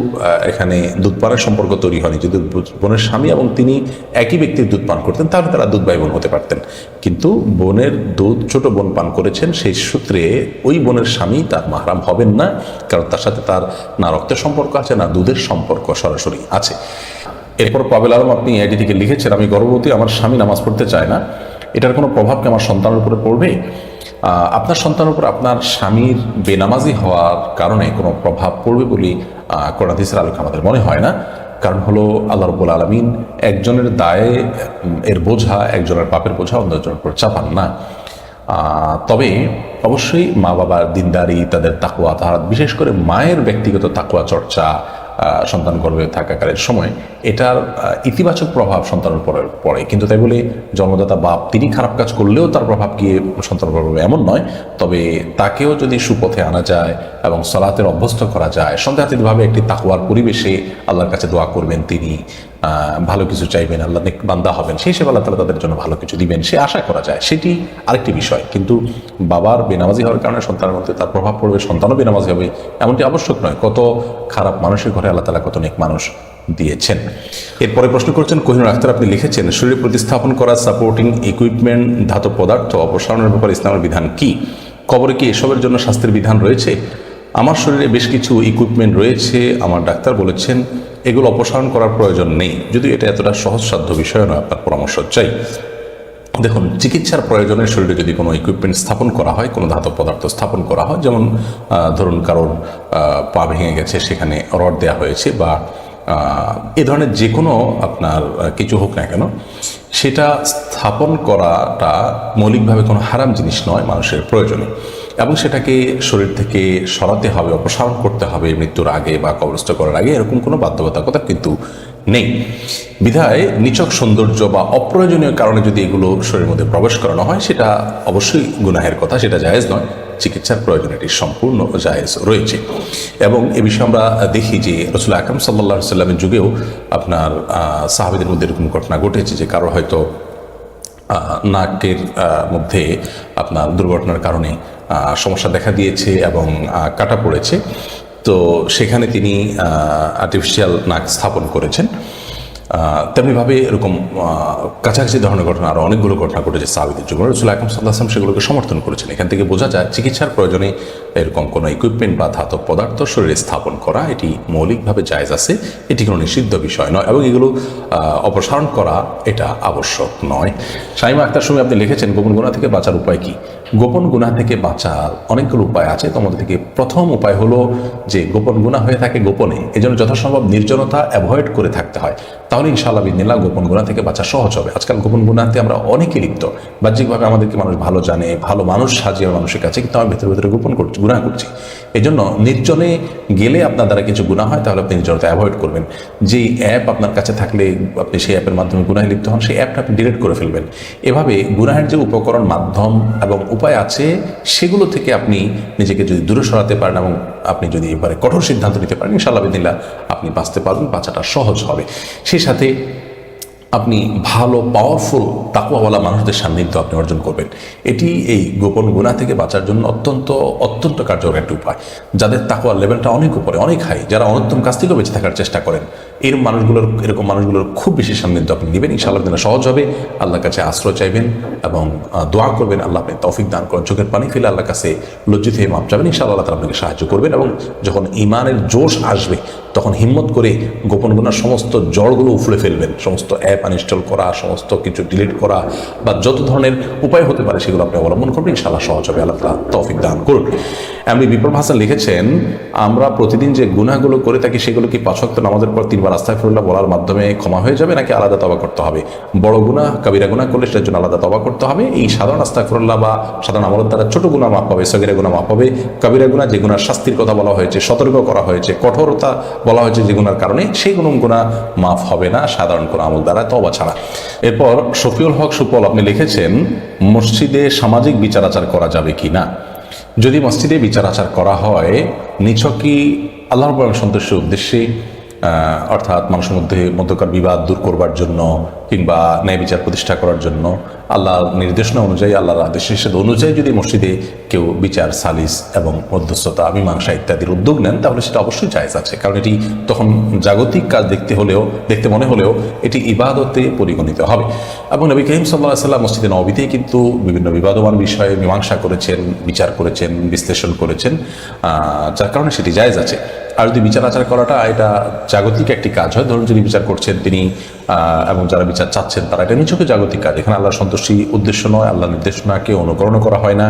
এখানে দুধ পানের সম্পর্ক তৈরি হয়নি, যদি বোনের স্বামী এবং তিনি একই ব্যক্তির দুধ পান করতেন, তাহলে তারা দুধ ভাই বোন হতে পারতেন। কিন্তু বোনের দুধ ছোট বোন পান করেছেন, সেই সূত্রে ওই বোনের স্বামী তার মাহরাম হবেন না, কারণ তার সাথে তার না রক্তের সম্পর্ক আছে, না দুধের সম্পর্ক সরাসরি আছে। এরপর পাবেল আলম আপনি আইডি থেকে লিখেছেন, আমি গর্ভবতী, আমার স্বামী নামাজ পড়তে চায় না, এটার কোনো প্রভাব কি আমার সন্তানের উপরে পড়বে? আপনার সন্তানের উপর আপনার স্বামীর বেনামাজি হওয়ার কারণে কোনো প্রভাব পড়বে বলে কোরআন হাদিসের আলোকে আমাদের মনে হয় না। কারণ হলো, আল্লাহ রাব্বুল আলামিন একজনের দায়ে এর বোঝা, একজনের পাপের বোঝা অন্যজনের উপর চাপান না। তবে অবশ্যই মা বাবার দিনদারি, তাদের তাকওয়া তাহারাত, বিশেষ করে মায়ের ব্যক্তিগত তাকওয়া চর্চা সন্তান গর্ভে থাকাকালীন সময়, এটার ইতিবাচক প্রভাব সন্তানের উপর পড়ে। কিন্তু তাই বলে জন্মদাতা বাপ তিনি খারাপ কাজ করলেও তার প্রভাব গিয়ে সন্তানের উপর এমন নয়। তবে তাকেও যদি সুপথে আনা যায় এবং সালাতের অভ্যস্ত করা যায়, সন্দেহাতীতভাবে একটি তাকওয়ার পরিবেশে আল্লাহর কাছে দোয়া করবেন, তিনি ভালো কিছু চাইবেন, আল্লাহ নেক বান্দা হবেন, সেই হিসেবে আল্লাহ তাআলা তাদের জন্য ভালো কিছু দিবেন, সে আশা করা যায়, সেটি আরেকটি বিষয়। কিন্তু বাবার বেনামাজি হওয়ার কারণে সন্তানের মধ্যে তার প্রভাব পড়বে, সন্তানও বেনামাজি হবে, এমনটি আবশ্যক নয়। কত খারাপ মানুষের ঘরে আল্লাহ তাআলা কত নেক মানুষ দিয়েছেন। এরপরে প্রশ্ন করছেন কোহিনুর আখতার, আপনি লিখেছেন, শরীরে প্রতিস্থাপন করা সাপোর্টিং ইকুইপমেন্ট, ধাতব পদার্থ অপসারণের ব্যাপারে ইসলামের বিধান কি? কবরে কি এসবের জন্য শাস্তির বিধান রয়েছে? আমার শরীরে বেশ কিছু ইকুইপমেন্ট রয়েছে, আমার ডাক্তার বলেছেন এগুলো অপসারণ করার প্রয়োজন নেই। যদিও এটা এতটা সহজসাধ্য বিষয় নয়, আপনার পরামর্শ চাই। দেখুন, চিকিৎসার প্রয়োজনে শরীরে যদি কোনো ইকুইপমেন্ট স্থাপন করা হয়, কোনো ধাতব পদার্থ স্থাপন করা হয়, যেমন ধরুন কারোর পা ভেঙে গেছে, সেখানে রড দেওয়া হয়েছে, বা এ ধরনের যে কোনো আপনার কিছু হোক না কেন, সেটা স্থাপন করাটা মৌলিকভাবে কোনো হারাম জিনিস নয় মানুষের প্রয়োজনে, এবং সেটাকে শরীর থেকে সরাতে হবে, অপসারণ করতে হবে মৃত্যুর আগে বা কবরস্থ করার আগে, এরকম কোনো বাধ্যবাধকতা কিন্তু নেই। বিধায় নিছক সৌন্দর্য বা অপ্রয়োজনীয় কারণে যদি এগুলো শরীরের মধ্যে প্রবেশ করানো হয়, সেটা অবশ্যই গুনাহের কথা, সেটা জায়েজ নয়। চিকিৎসার প্রয়োজন এটি সম্পূর্ণ জায়েজ রয়েছে। এবং এ বিষয়ে আমরা দেখি যে রাসূল আকরাম সাল্লাল্লাহু আলাইহি সাল্লামের যুগেও আপনার সাহাবীদের মধ্যে এরকম ঘটনা ঘটেছে যে কারো হয়তো নাকের মধ্যে আপনার দুর্ঘটনার কারণে সমস্যা দেখা দিয়েছে এবং কাটা পড়েছে, তো সেখানে তিনি আর্টিফিশিয়াল নাক স্থাপন করেছেন। তেমনিভাবে এরকম কাছাকাছি ধরনের ঘটনা আরও অনেকগুলো ঘটনা ঘটেছে সাহাবীদের যুগে। রাসূল আকরাম সাল্লাল্লাহু আলাইহি ওয়াসাল্লাম সেগুলোকে সমর্থন করেছেন। এখান থেকে বোঝা যায় চিকিৎসার প্রয়োজনে এরকম কোনো ইকুইপমেন্ট বা ধাতব পদার্থ শরীরে স্থাপন করা এটি মৌলিকভাবে জায়েজ আছে, এটি কোনো নিষিদ্ধ বিষয় নয়, এবং এগুলো অপসারণ করা এটা আবশ্যক নয়। শাইমা আক্তার সুমি, আপনি লিখেছেন, গোপন গুনাহ থেকে বাঁচার উপায় কি? গোপন গুনাহ থেকে বাঁচার অনেকগুলো উপায় আছে। তার মধ্যে থেকে প্রথম উপায় হলো যে গোপন গুনাহ হয়ে থাকে গোপনে, এজন্য যথাসম্ভব নির্জনতা অ্যাভয়েড করে থাকতে হয়। তাহলে ইনশাআল্লাহ বিদিনিল্লাহ গোপন গুনাহ থেকে বাঁচা সহজ হবে। আজকাল গোপন গুনাহতে আমরা অনেকে লিপ্ত, বাহ্যিকভাবে আমাদেরকে মানুষ ভালো জানে, ভালো মানুষ সাজিয়ে মানুষের কাছে, কিন্তু আমি ভেতরে ভেতরে গোপন করছি, গুনাহ করছি। এই জন্য নির্জনে গেলে আপনার দ্বারা কিছু গুনাহ হয়, তাহলে আপনি নির্জনতা অ্যাভয়েড করবেন। যেই অ্যাপ আপনার কাছে থাকলে আপনি সেই অ্যাপের মাধ্যমে গুনাহে লিপ্ত হন, সেই অ্যাপটা আপনি ডিলিট করে ফেলবেন। এভাবে গুনাহের যে উপকরণ, মাধ্যম এবং উপায় আছে, সেগুলো থেকে আপনি নিজেকে যদি দূরে সরাতে পারেন এবং আপনি যদি এবারে কঠোর সিদ্ধান্ত নিতে পারেন, ইনশাআল্লাহ বিদিনিল্লাহ আপনি বাঁচতে পারবেন, বাঁচাটা সহজ হবে। সেই সাথে আপনি ভালো পাওয়ারফুল তাকওয়াওয়ালা মানুষদের সান্নিধ্য আপনি অর্জন করবেন। এটি এই গোপন গুনাহ থেকে বাঁচার জন্য অত্যন্ত অত্যন্ত কার্যকর একটি উপায়। যাদের তাকওয়ার লেভেলটা অনেক উপরে, অনেক হাই, যারা অন্যতম কাছ থেকেও বেঁচে থাকার চেষ্টা করেন, এরকম মানুষগুলোর খুব বেশি সান্নিধ্য আপনি নেবেন, ইনশাআল্লাহ দিনে সহজ হবে। আল্লাহর কাছে আশ্রয় চাইবেন এবং দোয়া করবেন, আল্লাহ আপনি তৌফিক দান করেন, চোখের পানি ফেলে আল্লাহর কাছে লজ্জিত হয়ে মাপ চাবেন, ইনশাআল্লাহ আল্লাহ তাআলা আপনাকে সাহায্য করবেন। এবং যখন ঈমানের জোশ আসবে তখন হিম্মত করে গোপন গুনার সমস্ত জড়গুলো উফড়ে ফেলবেন, সমস্ত অ্যাপ আনইনস্টল করা, সমস্ত কিছু ডিলিট করা বা যত ধরনের উপায় হতে পারে সেগুলো আপনি অবলম্বন করবেন, ইনশাআল্লাহ সহজ হবে। আল্লাহ তাআলা তৌফিক দান করুন। এমনি বিপ্লব হাসান লিখেছেন, আমরা প্রতিদিন যে গুনাহগুলো করে থাকি সেগুলো কি 5 ওয়াক্ত নামাজের পর 3 বার আস্তাগফিরুল্লাহ বলার মাধ্যমে ক্ষমা হয়ে যাবে, নাকি আলাদা তওবা করতে হবে? বড় গুনাহ কাবিরা গুনাহ করলে সেটার জন্য আলাদা তওবা করতে হবে। এই সাধারণ আস্তাগফিরুল্লাহ বা সাধারণ আমলের দ্বারা ছোট গুনাহ মাফ পাবে, সগীরা গুনাহ মাফ পাবে। কাবিরা গুনাহ, যে গুনার শাস্তির কথা বলা হয়েছে, সতর্ক করা হয়েছে, কঠোরতা বলা হয়েছে যে গুনার কারণে, সেই গুনাহ মাফ হবে না সাধারণ কোনো আমল দ্বারা তওবা ছাড়া। এরপর শফিউল হক সুপল আপনি লিখেছেন, মসজিদে সামাজিক বিচার আচার করা যাবে কি না? যদি মসজিদে বিচার আচার করা হয় নিছকই আল্লাহর রাব্বুল সন্তুষ্টির উদ্দেশ্যে, অর্থাৎ মানুষের মধ্যকার বিবাদ দূর করবার জন্য কিংবা ন্যায় বিচার প্রতিষ্ঠা করার জন্য, আল্লাহর নির্দেশনা অনুযায়ী, আল্লাহর আদেশ নিষেধ অনুযায়ী যদি মসজিদে কেউ বিচার, সালিস এবং মধ্যস্থতা, মীমাংসা ইত্যাদির উদ্যোগ নেন, তাহলে সেটা অবশ্যই জায়েজ আছে। কারণ এটি তখন জাগতিক কাজ দেখতে মনে হলেও এটি ইবাদতে পরিগণিত হবে। এবং নবী করিম সাল্লাল্লাহু আলাইহি ওয়াসাল্লাম মসজিদে নববীতেই কিন্তু বিভিন্ন বিবাদমান বিষয়ে মীমাংসা করেছেন, বিচার করেছেন, বিশ্লেষণ করেছেন, যার কারণে সেটি জায়েজ আছে। আর যদি বিচার আচার করাটা এটা জাগতিক একটি কাজ হয়, ধরুন যিনি বিচার করছেন তিনি এবং যারা বিচার চাচ্ছেন তারা, এটা নিছকই জাগতিক কাজ, এখানে আল্লাহর সন্তুষ্টি উদ্দেশ্য নয়, আল্লাহর নির্দেশনাকে অনুকরণ করা হয় না,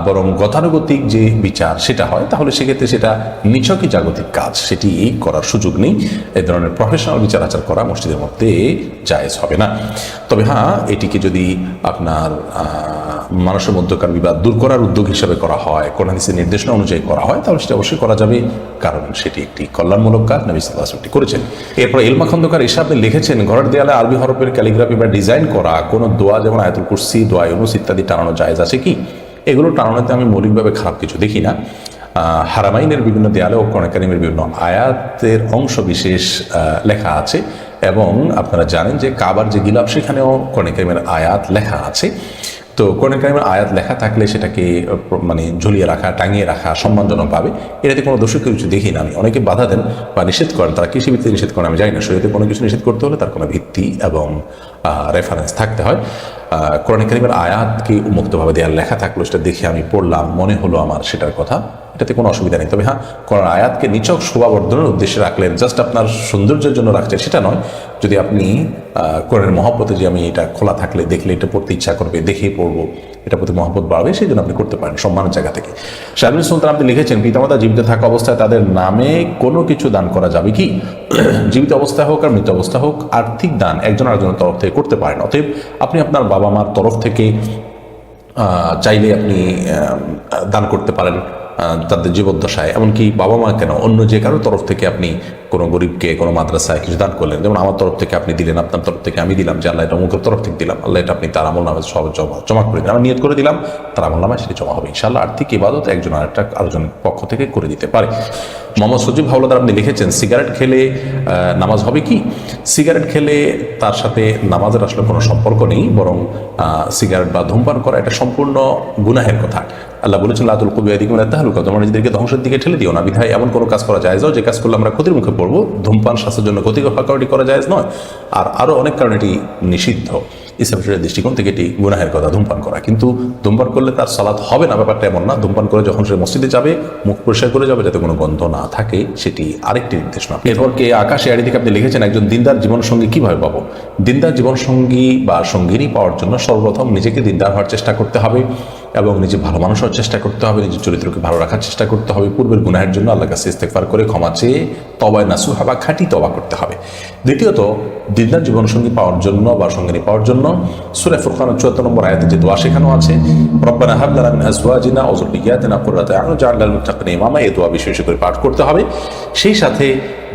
বরং গতানুগতিক যে বিচার সেটা হয়, তাহলে সেক্ষেত্রে সেটা নিছকই জাগতিক কাজ, সেটি করার সুযোগ নেই। এই ধরনের প্রফেশনাল বিচার আচার করা মসজিদের মধ্যে জায়েজ হবে না। তবে হ্যাঁ, এটিকে যদি আপনার মানুষের মধ্যকার বিবাদ দূর করার উদ্যোগ হিসেবে করা হয়, কোন হাদিসের নির্দেশনা অনুযায়ী করা হয়, তাহলে সেটা অবশ্যই করা যাবে, কারণ সেটি একটি কল্যাণমূলক কাজ, নবী সাল্লাল্লাহু আলাইহি ওয়াসাল্লাম করেছেন। এরপর এলমা খন্দকার ঈশা আপনি লিখেছেন, ঘরের দেয়ালে আরবি হরফের ক্যালিগ্রাফি বা ডিজাইন করা কোনো দোয়া, যেমন আয়াতুল কুরসি, দোয়া ইউনুস ইত্যাদি টানানো জায়েজ আছে কি? এগুলো টানানোতে আমি মৌলিকভাবে খারাপ কিছু দেখি না। হারামাইনের বিভিন্ন দেয়ালে ও কোরআন কারীমের বিভিন্ন আয়াতের অংশ বিশেষ লেখা আছে, এবং আপনারা জানেন যে কাবার যে গিলাফ সেখানেও কোরআন কারীমের আয়াত লেখা আছে। তো কোরআন কারীমের আয়াত লেখা থাকলে সেটাকে ঝুলিয়ে রাখা, টাঙিয়ে রাখা সম্মানজনক পাবে, এটাতে কোনো দোষী কিছু দেখি না আমি। অনেকে বাধা দেন বা নিষেধ করেন, তারা কৃষি ভিত্তিতে নিষেধ করেন আমি জানি না। শরীয়তে কোনো কিছু নিষেধ করতে হলে তার কোনো ভিত্তি এবং রেফারেন্স থাকতে হয়। কোরআন কারীমের আয়াতকে উন্মুক্তভাবে দেয়াল লেখা থাকলো, সেটা দেখে আমি পড়লাম, মনে হলো আমার সেটার কথা, এটাতে কোনো অসুবিধা নেই। তবে হ্যাঁ, কোরআন আয়াতকে নিছক শোভাবর্ধনের উদ্দেশ্যে রাখলেন, জাস্ট আপনার সৌন্দর্যের জন্য রাখছেন সেটা নয়। যদি আপনি কোরআনের মহব্বতে, যে আমি এটা খোলা থাকলে দেখলে এটা পড়তে ইচ্ছা করবে, দেখেই পড়বো, এটা প্রতি মহব্বত বাড়বে, সেই জন্য আপনি করতে পারেন সম্মানের জায়গা থেকে। শাহরুল সুলতান আপনি লিখেছেন, পিতামাতা জীবিত থাকা অবস্থায় তাদের নামে কোনো কিছু দান করা যাবে কি? জীবিত অবস্থায় হোক আর মৃত অবস্থা হোক, আর্থিক দান একজন আরেকজনের তরফ থেকে করতে পারেন। অতএব আপনি আপনার বাবা মার তরফ থেকে চাইলে আপনি দান করতে পারেন তাদের জীবদ্দশায়, এমনকি বাবা মা কেন, অন্য যে কারোর তরফ থেকে আপনি কোনো গরিবকে, কোনো মাদ্রাসায় কিছু দান করলেন, যেমন আমার তরফ থেকে আপনি দিলেন, আপনার তরফ থেকে আমি দিলাম, যে আল্লাহ এটা অমুকের তরফ থেকে দিলাম, আল্লাহ এটা আপনি তার আমল নামে সব জমা করে দিলাম, আমি নিয়ত করে দিলাম তার আমল নামে সেটা জমা হবে ইনশাআল্লাহ। আর্থিক ইবাদত একজন আরেকজনের পক্ষ থেকে করে দিতে পারে। মোহাম্মদ সজিব হাওলাদার আপনি লিখেছেন, সিগারেট খেলে নামাজ হবে কি? সিগারেট খেলে তার সাথে নামাজের আসলে কোনো সম্পর্ক নেই, বরং সিগারেট বা ধূমপান করা এটা সম্পূর্ণ গুনাহের কথা। আল্লাহ বলেছেন, লা তুলকু বিয়াইদিকুম ইলা তাহলুকা, তোমরা নিজেদেরকে ধ্বংসের দিকে ঠেলে দিও না। বিধায় এমন কোনো কাজ করা যায় যে কাজ করলে আমরা ক্ষতির মুখে পড়বো। ধূমপান স্বাস্থ্যের জন্য ক্ষতিকর কারণ করা যায় নয়, আর আরও অনেক কারণে এটি নিষিদ্ধ। ইসলামের দৃষ্টিকোণ থেকে এটি গুনাহের কথা ধূমপান করা, কিন্তু ধূমপান করলে তার সালাত হবে না ব্যাপারটা এমন না। ধূমপান করে যখন সে মসজিদে যাবে মুখ পরিষ্কার করে যাবে যাতে কোনো গন্ধ না থাকে, সেটি আরেকটি নির্দেশনা। এরপর কে আকাশে আড়ি থেকে আপনি লিখেছেন, একজন দিনদার জীবনসঙ্গী কিভাবে পাবো? দিনদার জীবনসঙ্গী বা সঙ্গিনী পাওয়ার জন্য সর্বপ্রথম নিজেকে দিনদার হওয়ার চেষ্টা করতে হবে, এবং নিজে ভালো মানুষ হওয়ার চেষ্টা করতে হবে, নিজের চরিত্রকে ভালো রাখার চেষ্টা করতে হবে, পূর্বের গুনাহের জন্য আল্লাহর কাছে ইস্তেগফার করে ক্ষমা চেয়ে তওবায়ে নাসুহা বা খাঁটি তওবা করতে হবে। দ্বিতীয়ত, দিনদার জীবনসঙ্গী পাওয়ার জন্য বা সঙ্গিনী পাওয়ার জন্য সূরা ফুরকানের ৭৪ নম্বর আয়াতে যে দোয়া শেখানো আছে, রব্বানা হাব লানা মিন আজওয়াজিনা ওয়া যুররিয়্যাতিনা কুররাতা আ'ইউন ওয়াজআলনা লিল মুত্তাকিনা ইমামা, এই দোয়া বিশেষ করে পাঠ করতে হবে। সেই সাথে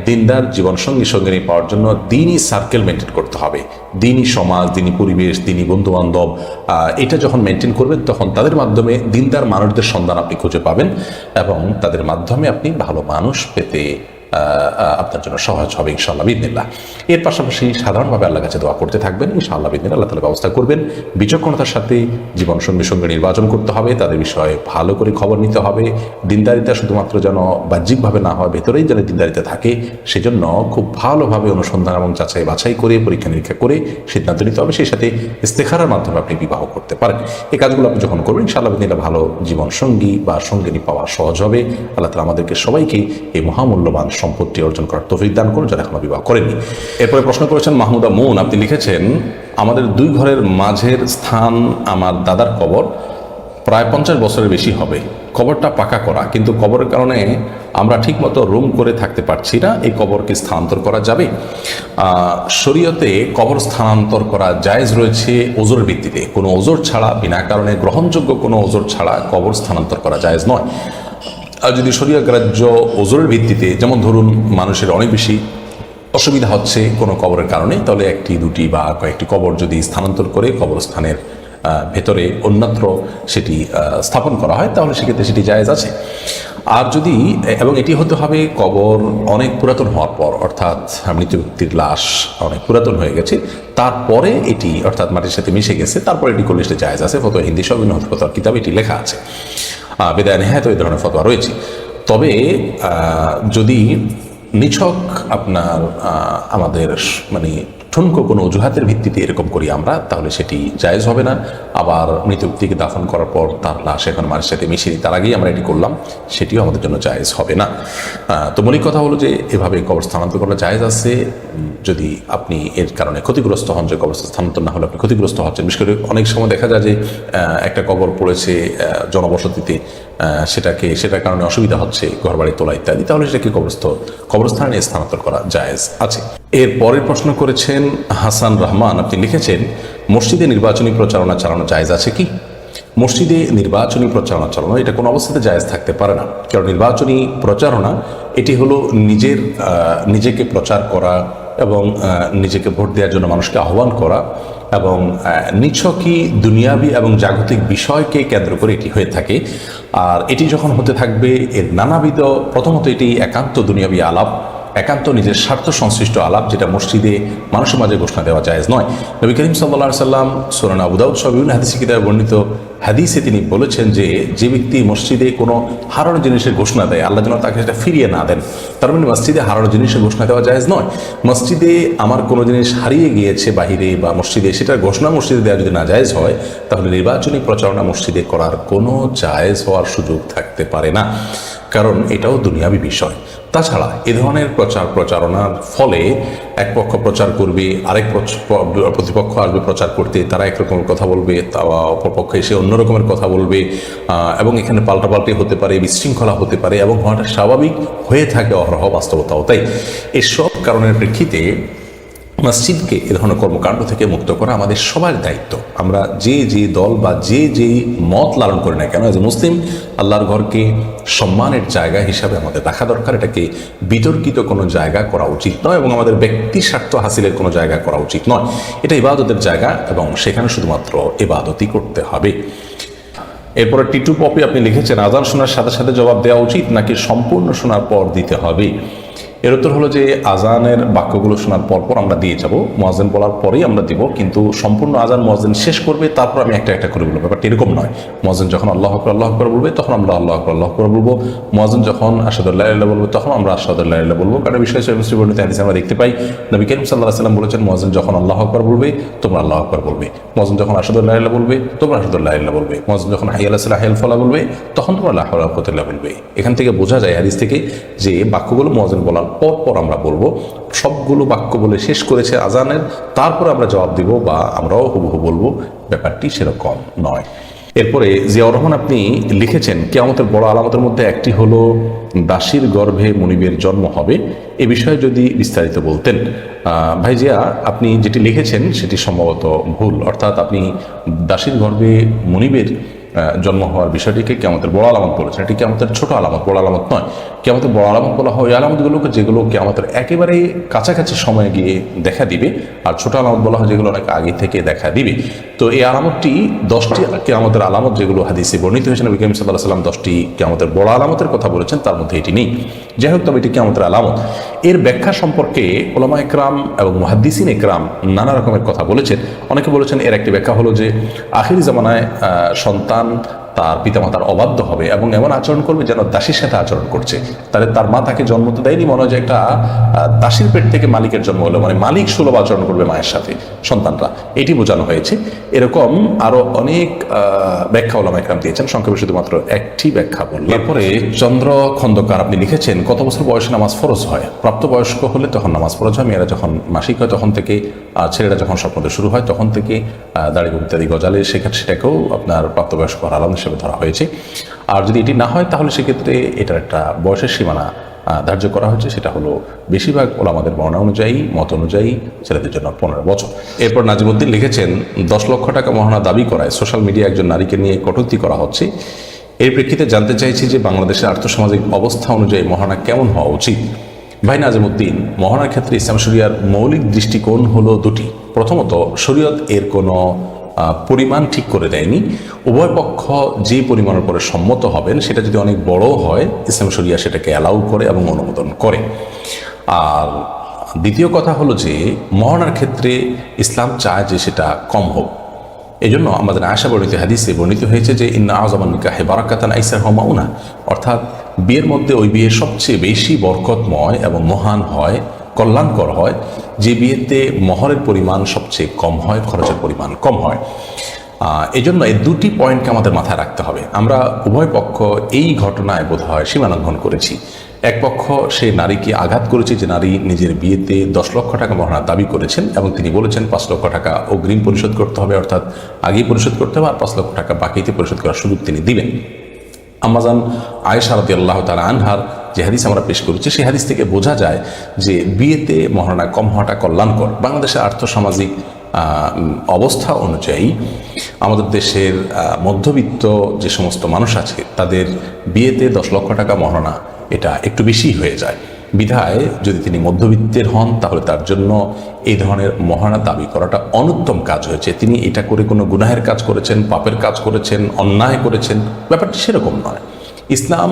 দিনদার জীবনসঙ্গী সঙ্গিনী পাওয়ার জন্য দিনই সার্কেল মেনটেন করতে হবে। দিনই সমাজ, দিনই পরিবেশ, দিনই বন্ধুবান্ধব, এটা যখন মেনটেন করবেন তখন তাদের মাধ্যমে দিনদার মানুষদের সন্ধান আপনি খুঁজে পাবেন, এবং তাদের মাধ্যমে আপনি ভালো মানুষ পেতে আপনার জন্য সহজ হবে ইনশাআল্লাহ বিদিনিল্লাহ। এর পাশাপাশি সাধারণভাবে আল্লাহর কাছে দোয়া করতে থাকবেন, ইনশাআল্লাহ বিদিনিল্লাহ আল্লাহ তাআলা ব্যবস্থা করবেন। বিচক্ষণতার সাথে জীবন সঙ্গে নির্বাচন করতে হবে, তাদের বিষয়ে ভালো করে খবর নিতে হবে। দিনদারিতা শুধুমাত্র যেন বাহ্যিকভাবে না হয়, ভেতরেই যেন দিনদারিতা থাকে, সেজন্য খুব ভালোভাবে অনুসন্ধান এবং যাচাই বাছাই করে পরীক্ষা নিরীক্ষা করে সিদ্ধান্ত নিতে হবে। সেই সাথে ইস্তেখারার মাধ্যমে আপনি বিবাহ করতে পারেন। এই কাজগুলো আপনি যখন করবেন ইনশাআল্লাহ বিদিনিল্লাহ ভালো জীবন সঙ্গী বা সঙ্গিনী পাওয়া সহজ হবে। আল্লাহ তাআলা আমাদেরকে সবাইকে এই মহামূল্যবান সম্পত্তি অর্জন করার তৌফিক দান করুন যারা এখনো বিবাহ করেননি। এরপরে প্রশ্ন করেছেন মাহমুদা মুন, আপনি লিখেছেন আমাদের 2 ঘরের মাঝের স্থান আমার দাদার কবর, প্রায় 50 বছরের বেশি হবে। কবরটা পাকা করা, কিন্তু কবরের কারণে আমরা ঠিকমতো রুম করে থাকতে পারছি না। এই কবরকে স্থানান্তর করা যাবে? শরীয়তে কবর স্থানান্তর করা জায়েজ রয়েছে ওজোর ভিত্তিতে। কোনো ওজোর ছাড়া, বিনা কারণে গ্রহণযোগ্য কোনো ওজোর ছাড়া কবর স্থানান্তর করা জায়েজ নয়। আর যদি শরীয় গ্রাহ্য ওজোরের ভিত্তিতে, যেমন ধরুন মানুষের অনেক বেশি অসুবিধা হচ্ছে কোনো কবরের কারণে, তাহলে 1, 2 বা কয়েকটি কবর যদি স্থানান্তর করে কবরস্থানের ভেতরে অন্যত্র সেটি স্থাপন করা হয়, তাহলে সেক্ষেত্রে সেটি জায়েজ আছে। আর যদি, এবং এটি হতে হবে কবর অনেক পুরাতন হওয়ার পর, অর্থাৎ মৃত ব্যক্তির লাশ অনেক পুরাতন হয়ে গেছে, তারপরে এটি অর্থাৎ মাটির সাথে মিশে গেছে, তারপরে এটি করলে সেটা জায়েজ আছে। ফতোয়া হিন্দি সব ফতোয়ার কিতাবে এটি লেখা আছে, বেদায় নেহায়াত এই ধরনের ফতোয়া রয়েছে। তবে যদি নিছক আপনার আমাদের মানে ঠুনকো কোনো অজুহাতের ভিত্তিতে এরকম করি আমরা, তাহলে সেটি জায়েজ হবে না। আবার মৃত ব্যক্তিকে দাফন করার পর তার লাশ এখন মাটির সাথে মিশিয়ে তার আগেই আমরা এটি করলাম, সেটিও আমাদের জন্য জায়েজ হবে না। তো মৌলিক কথা হলো যে এভাবে কবর স্থানান্তর করা জায়েজ আছে যদি আপনি এর কারণে ক্ষতিগ্রস্ত হন, যে কবর স্থানান্তর না হলে আপনি ক্ষতিগ্রস্ত হচ্ছেন। বিশেষ করে অনেক সময় দেখা যায় যে একটা কবর পড়েছে জনবসতিতে, সেটার কারণে অসুবিধা হচ্ছে, ঘরবাড়ি তোলা ইত্যাদি, তাহলে সেটাকে কবরস্থানে স্থানান্তর করা জায়েজ আছে। এর পরের প্রশ্ন করেছেন হাসান রহমান, আপনি লিখেছেন মসজিদে নির্বাচনী প্রচারণা চালানো জায়েজ আছে কি? মসজিদে নির্বাচনী প্রচারণা চালানো এটা কোনো অবস্থাতে জায়েজ থাকতে পারে না। কারণ নির্বাচনী প্রচারণা এটি হলো নিজেকে প্রচার করা এবং নিজেকে ভোট দেওয়ার জন্য মানুষকে আহ্বান করা, এবং নিছকই দুনিয়াবি এবং জাগতিক বিষয়কে কেন্দ্র করে এটি হয়ে থাকে। আর এটি যখন হতে থাকবে এর নানাবিধ, প্রথমত এটি একান্ত দুনিয়াবি আলাপ, একান্ত নিজের স্বার্থ সংশ্লিষ্ট আলাপ, যেটা মসজিদে মানুষের মাঝে ঘোষণা দেওয়া জায়েজ নয়। নবী করিম সাল্লাল্লাহু আলাইহি সাল্লাম সূরা আবু দাউদ সহ বিভিন্ন হাদিসে কিতাবে বর্ণিত হাদিসে তিনি বলেছেন যে ব্যক্তি মসজিদে কোনো হারানো জিনিসের ঘোষণা দেয়, আল্লাহ যেন তাকে সেটা ফিরিয়ে না দেন। তার মানে মসজিদে হারানো জিনিসের ঘোষণা দেওয়া জায়েজ নয়। মসজিদে আমার কোনো জিনিস হারিয়ে গিয়েছে বাহিরে বা মসজিদে, সেটার ঘোষণা মসজিদে দেওয়া যদি না জায়েজ হয়, তাহলে নির্বাচনী প্রচারণা মসজিদে করার কোনো জায়েজ হওয়ার সুযোগ থাকতে পারে না, কারণ এটাও দুনিয়াবি বিষয়। তাছাড়া এ ধরনের প্রচারণার ফলে এক পক্ষ প্রচার করবে, আরেক প্রতিপক্ষ আসবে প্রচার করতে, তারা একরকমের কথা বলবে, অপরপক্ষ এসে অন্য রকমের কথা বলবে, এবং এখানে পাল্টাপাল্টি হতে পারে, বিশৃঙ্খলা হতে পারে, এবং হওয়াটা স্বাভাবিক হয়ে থাকে অহরহ, বাস্তবতাও তাই। এসব কারণের প্রেক্ষিতে মসজিদকে এ ধরনের কর্মকাণ্ড থেকে মুক্ত করা আমাদের সবার দায়িত্ব। আমরা যে দল বা যে মত লালন করি না কেন, এজ এ মুসলিম আল্লাহর ঘরকে সম্মানের জায়গা হিসাবে আমাদের রাখা দরকার। এটাকে বিতর্কিত কোনো জায়গা করা উচিত নয়, এবং আমাদের ব্যক্তি স্বার্থ হাসিলের কোনো জায়গা করা উচিত নয়। এটা ইবাদতের জায়গা, এবং সেখানে শুধুমাত্র ইবাদতই করতে হবে। এরপরে টিটু পপি, আপনি লিখেছেন আজান শোনার সাথে সাথে জবাব দেওয়া উচিত নাকি সম্পূর্ণ শোনার পর দিতে হবে? এর উত্তর হলো যে আজানের বাক্যগুলো শোনার পর আমরা দিয়ে যাব, মুয়াজ্জিন বলার পরেই আমরা দিব, কিন্তু সম্পূর্ণ আজান মুয়াজ্জিন শেষ করবে, তারপর আমি একটা করে বলবো। ব্যাপারটা এরকম নয়। মুয়াজ্জিন যখন আল্লাহু আকবার বলবে তখন আমরা আল্লাহু আকবার বলবো, মুয়াজ্জিন যখন আশহাদু আল্লা ইলাহা ইল্লাল্লাহ বলবে তখন আমরা আশহাদু আল্লা ইলাহা ইল্লাল্লাহ বলবো। কারণ বিষয় মুসলিম বর্ণিত হাদিসে আমরা দেখতে পাই নবী করিম সাল্লাল্লাহু আলাইহি ওয়াসাল্লাম বলেছেন, মুয়াজ্জিন যখন আল্লাহু আকবার বলবে তোমরা আল্লাহু আকবার বলবে, মুয়াজ্জিন যখন আশহাদু আল্লা ইলাহা ইল্লাল্লাহ বলবে তোমরা আশহাদু আল্লা ইলাহা ইল্লাল্লাহ বলবে, মুয়াজ্জিন যখন হাইয়া আলাস সালাহ হাইয়াল ফালাহ বলবে তখন তোমরা লা হাওলা ওয়ালা কুওয়াতা ইল্লা বিল্লাহ বলবে। এখান থেকে বোঝা যায় হাদিস থেকে যে বাক্যগুলো মুয়াজ্জিন বলার পর আমরা বলবো। সবগুলো বাক্য বলে শেষ করেছে আজানের, তারপর আমরা জবাব দিব বা আমরাও হুবহু বলবো, ব্যাপারটি সেরকম নয়। এরপরে জিয়াউর রহমান, আপনি লিখেছেন কিয়ামতের বড় আলামতের মধ্যে একটি হলো দাসীর গর্ভে মনিবের জন্ম হবে। এ বিষয়ে যদি বিস্তারিত বলতেন। ভাই জিয়া, আপনি যেটি লিখেছেন সেটি সম্ভবত ভুল, অর্থাৎ আপনি দাসীর গর্ভে মনিবের জন্ম হওয়ার বিষয়টিকে কিয়ামতের বড় আলামত বলেছেন। এটি কিয়ামতের ছোট আলামত, বড় আলামত নয়। কিয়ামতের বড় আলামত বলা হয় ওই আলামতগুলোকে যেগুলো কিয়ামতের একেবারে কাছাকাছি সময়ে গিয়ে দেখা দিবে, আর ছোট আলামত বলা হয় যেগুলো অনেক আগে থেকে দেখা দিবে। তো এই আলামতটি 10টি কিয়ামতের আলামত যেগুলো হাদিসে বর্ণিত হয়েছে, নবী করিম সাল্লাল্লাহু আলাইহি ওয়াসাল্লাম 10টি কিয়ামতের বড় আলামতের কথা বলেছেন, তার মধ্যে এটি নেই। যাই হোক, তবে এটি কিয়ামতের আলামত। এর ব্যাখ্যা সম্পর্কে ওলামা একরাম এবং মুহাদ্দিসিন একরাম নানা রকমের কথা বলেছেন। অনেকে বলেছেন এর একটি ব্যাখ্যা হলো যে আখিরি জামানায় সন্তান তার পিতামাতার অবাধ্য হবে এবং এমন আচরণ করবে যেন দাসীর সাথে আচরণ করছে। তাহলে তার মা তাকে জন্ম তো দেয়নি, মনে হয় যে একটা দাসীর পেট থেকে মালিকের জন্ম হলো, মানে মালিক সুলভ আচরণ করবে মায়ের সাথে সন্তানরা, এটি বোঝানো হয়েছে। এরকম আরো অনেক ব্যাখ্যা ওলামা একরাম দিয়েছেন, সংক্ষেপে শুধুমাত্র একটি ব্যাখ্যা বললাম। এরপরে চন্দ্র খন্দকার আপনি লিখেছেন, কত বছর বয়সে নামাজ ফরজ হয়? প্রাপ্তবয়স্ক হলে তখন নামাজ ফরজ হয়, মেয়েরা যখন মাসিক হয় তখন থেকে, ছেলেরা যখন স্বপ্ন শুরু হয় তখন থেকে দাড়ি ইত্যাদি গজালে সেটাকেও আপনার প্রাপ্তবয়স্ক হওয়ার আলাদা হিসেবে ধরা হয়েছে। আর যদি এটি না হয় তাহলে সেক্ষেত্রে এটার একটা বয়সের সীমানা ধার্য করা হয়েছে, সেটা হলো বেশিরভাগ ওলামাদের বর্ণনা অনুযায়ী, মত অনুযায়ী ছেলেদের জন্য 15 বছর। এরপর নাজিমুদ্দিন লিখেছেন, 10 লক্ষ টাকা মহারণা দাবি করায় সোশ্যাল মিডিয়া একজন নারীকে নিয়ে কটূক্তি করা হচ্ছে। এর প্রেক্ষিতে জানতে চাইছি যে বাংলাদেশের আর্থসামাজিক অবস্থা অনুযায়ী মহারণা কেমন হওয়া উচিত? ভাই নাজিমুদ্দিন, মহারণার ক্ষেত্রে ইসলাম শরিয়ার মৌলিক দৃষ্টিকোণ হলো দুটি। প্রথমত, শরীয়ত এর কোনো পরিমাণ ঠিক করে দেয়নি। উভয় পক্ষ যে পরিমাণের উপরে সম্মত হবেন সেটা যদি অনেক বড় হয়, ইসলাম শরিয়া সেটাকে অ্যালাউ করে এবং অনুমোদন করে। আর দ্বিতীয় কথা হলো যে মহারণার ক্ষেত্রে ইসলাম চায় যে সেটা কম হোক। এই জন্য আমাদের আয়েশা বর্ণিত হাদিসে বর্ণিত হয়েছে যে ইন্না আযমান নিকাহে বারাকাতান আইসারহু মাউনা, অর্থাৎ বিয়ের মধ্যে ওই বিয়ে সবচেয়ে বেশি বরকতময় এবং মহান হয়, কল্যাণকর হয় যে বিয়েতে মহরের পরিমাণ সবচেয়ে কম হয়, খরচের পরিমাণ কম হয়। এই জন্য এই দুটি পয়েন্টকে আমাদের মাথায় রাখতে হবে। আমরা উভয় পক্ষ এই ঘটনায় বোধহয় সীমালঙ্ঘন করেছি। এক পক্ষ সেই নারীকে আঘাত করেছে যে নারী নিজের বিয়েতে 10 লক্ষ টাকা মহারণা দাবি করেছেন এবং তিনি বলেছেন 5 লক্ষ টাকা অগ্রিম পরিশোধ করতে হবে, অর্থাৎ আগেই পরিশোধ করতে হবে, আর 5 লক্ষ টাকা বাকিতে পরিশোধ করার সুযোগ তিনি দিবেন। আম্মাজান আয়েশা রাদিয়াল্লাহু তাআলা আনহার যে হাদিস আমরা পেশ করেছি সেই হাদিস থেকে বোঝা যায় যে বিয়েতে মহারণা কম হওয়াটা কল্যাণকর। বাংলাদেশের আর্থসামাজিক অবস্থা অনুযায়ী আমাদের দেশের মধ্যবিত্ত যে সমস্ত মানুষ আছে তাদের বিয়েতে 10 লক্ষ টাকা মহারণা এটা একটু বেশি হয়ে যায়। বিধায় যদি তিনি মধ্যবিত্তের হন তাহলে তার জন্য এই ধরনের মহারণা দাবি করাটা অনুত্তম কাজ হয়েছে। তিনি এটা করে কোনো গুনাহের কাজ করেছেন, পাপের কাজ করেছেন, অন্যায় করেছেন, ব্যাপারটা সেরকম নয়। ইসলাম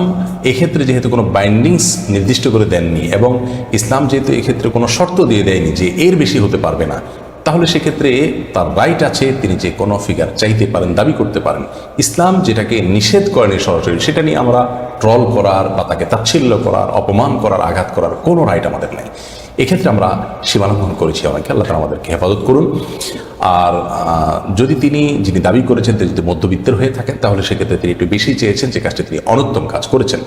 এক্ষেত্রে যেহেতু কোনো বাইন্ডিংস নির্দিষ্ট করে দেননি এবং ইসলাম যেহেতু এক্ষেত্রে কোনো শর্ত দিয়ে দেয়নি যে এর বেশি হতে পারবে না, তাহলে সেক্ষেত্রে তার রাইট আছে, তিনি যে কোনো ফিগার চাইতে পারেন, দাবি করতে পারেন। ইসলাম যেটাকে নিষেধ করেনি সরাসরি, সেটা নিয়ে আমরা ট্রল করার বা তাকে তাচ্ছিল্য করার, অপমান করার, আঘাত করার কোনো রাইট আমাদের নেই। এক্ষেত্রে আমরা সীমালঙ্ঘন করেছি অনেকে। আল্লাহ তাআলা আমাদেরকে হেফাজত করুন। আর যদি যিনি দাবি করেছেন তিনি যদি মধ্যবিত্তের হয়ে থাকেন তাহলে সেক্ষেত্রে তিনি একটু বেশি চেয়েছেন, যে কাজটি তিনি অনুত্তম কাজ করেছেন।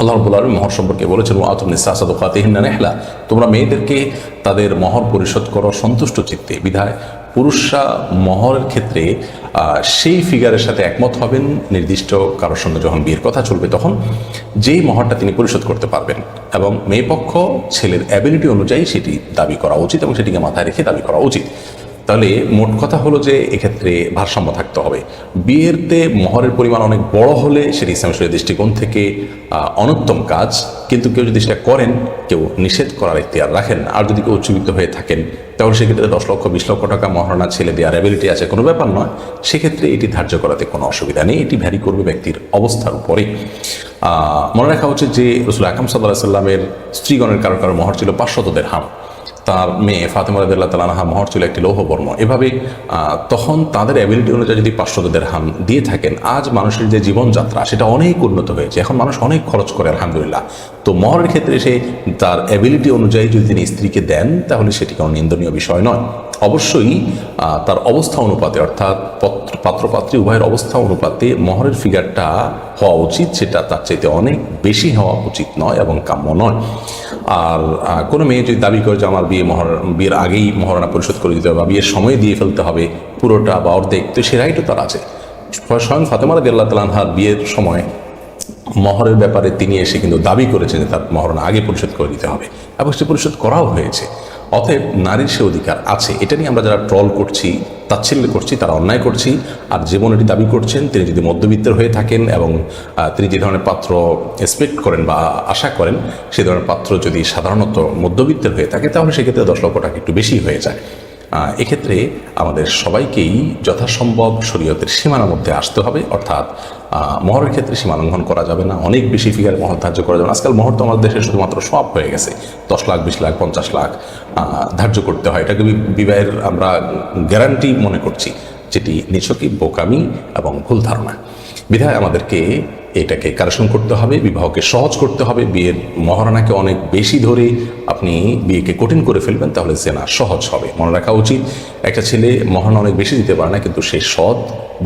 আল্লাহ রাব্বুল আলামিন মহর সম্পর্কে বলেছেন, ওয়াতুন নিসা সাদকাতিহিন্না নিহলা, তোমরা মেয়েদেরকে তাদের মহর পরিশোধ করো সন্তুষ্ট চিত্তে। বিধায় পুরুষরা মহরের ক্ষেত্রে সেই ফিগারের সাথে একমত হবেন নির্দিষ্ট কারোর সঙ্গে যখন বিয়ের কথা চলবে, তখন যেই মহরটা তিনি পরিশোধ করতে পারবেন, এবং মেয়ে পক্ষ ছেলের অ্যাবিলিটি অনুযায়ী সেটি দাবি করা উচিত এবং সেটিকে মাথায় রেখে দাবি করা উচিত। তাহলে মোট কথা হলো যে এক্ষেত্রে ভারসাম্য থাকতে হবে। বিয়েতে মহরের পরিমাণ অনেক বড় হলে সেটি ইসলাম শরীয়তের দৃষ্টিকোণ থেকে অনুত্তম কাজ, কিন্তু কেউ যদি সেটা করেন কেউ নিষেধ করার ইখতিয়ার রাখেন না। আর যদি কেউ উচ্চবিত্ত হয়ে থাকেন তাহলে সেক্ষেত্রে 10 লক্ষ 20 লক্ষ টাকা মহারণা ছেলে দেওয়ার অ্যাবিলিটি আছে, কোনো ব্যাপার নয়, সেক্ষেত্রে এটি ধার্য করাতে কোনো অসুবিধা নেই। এটি ভ্যারি করবে ব্যক্তির অবস্থার উপরে। মনে রাখা উচিত যে রাসূল আকরাম সাল্লাল্লাহু আলাইহি ওয়াসাল্লামের স্ত্রীগণের কারো মহর ছিল 500 দিরহাম, তার মেয়ে ফাতেমা রাদিয়াল্লাহু তাআলা আনহা মহর ছিল একটি লৌহবর্ম। এভাবে তখন তাদের অ্যাবিলিটি অনুযায়ী যদি 500 দিরহাম দিয়ে থাকেন, আজ মানুষের যে জীবনযাত্রা সেটা অনেক উন্নত হয়েছে, এখন মানুষ অনেক খরচ করে আলহামদুলিল্লাহ। তো মহরের ক্ষেত্রে সে তার অ্যাবিলিটি অনুযায়ী যদি তিনি স্ত্রীকে দেন তাহলে সেটি কোনো নিন্দনীয় বিষয় নয়। অবশ্যই তার অবস্থা অনুপাতে, অর্থাৎ পাত্রপাত্রী উভয়ের অবস্থা অনুপাতে মহরের ফিগারটা হওয়া উচিত, সেটা তার চাইতে অনেক বেশি হওয়া উচিত নয় এবং কাম্য নয়। আর কোনো মেয়ে যদি দাবি করে যে আমার বিয়ের আগেই মহারণা পরিশোধ করে দিতে হবে বা বিয়ের সময় দিয়ে ফেলতে হবে পুরোটা বা অর্ধেক, তো সে রাইটও তার আছে। স্বয়ং ফাতেমা রাদিয়াল্লাহু তাআলা আনহার বিয়ের সময় মহরের ব্যাপারে তিনি এসে কিন্তু দাবি করেছেন যে তার মহারণা আগে পরিশোধ করে দিতে হবে এবং সে পরিশোধ করাও হয়েছে। অতএব নারীর সে অধিকার আছে। এটা নিয়ে আমরা যারা ট্রল করছি, তাচ্ছিল্য করছি, তারা অন্যায় করছি। আর যেমন এটি দাবি করছেন তিনি যদি মধ্যবিত্তের হয়ে থাকেন এবং তিনি যে ধরনের পাত্র এক্সপেক্ট করেন বা আশা করেন সে ধরনের পাত্র যদি সাধারণত মধ্যবিত্তের হয়ে থাকে তাহলে সেক্ষেত্রে 10 লক্ষ টাকা একটু বেশি হয়ে যায়। এক্ষেত্রে আমাদের সবাইকেই যথাসম্ভব শরীয়তের সীমানার মধ্যে আসতে হবে, অর্থাৎ মহরের ক্ষেত্রে সীমা লঙ্ঘন করা যাবে না, অনেক বেশি ফিগারে মহর ধার্য করা যাবে না। আজকাল মহর তো আমাদের দেশে শুধুমাত্র সব হয়ে গেছে, 10 লাখ 20 লাখ 50 লাখ ধার্য করতে হয়। এটাকে বিবাহের আমরা গ্যারান্টি মনে করছি, যেটি নিছকই বোকামি এবং ভুল ধারণা। বিধায় আমাদেরকে এটাকে কারেকশন করতে হবে, বিবাহকে সহজ করতে হবে। বিয়ের মহারণাকে অনেক বেশি ধরে আপনি বিয়েকে কঠিন করে ফেলবেন, তাহলে জেনা সহজ হবে। মনে রাখা উচিত, একটা ছেলে মহারণা অনেক বেশি দিতে পারে না, কিন্তু সে সৎ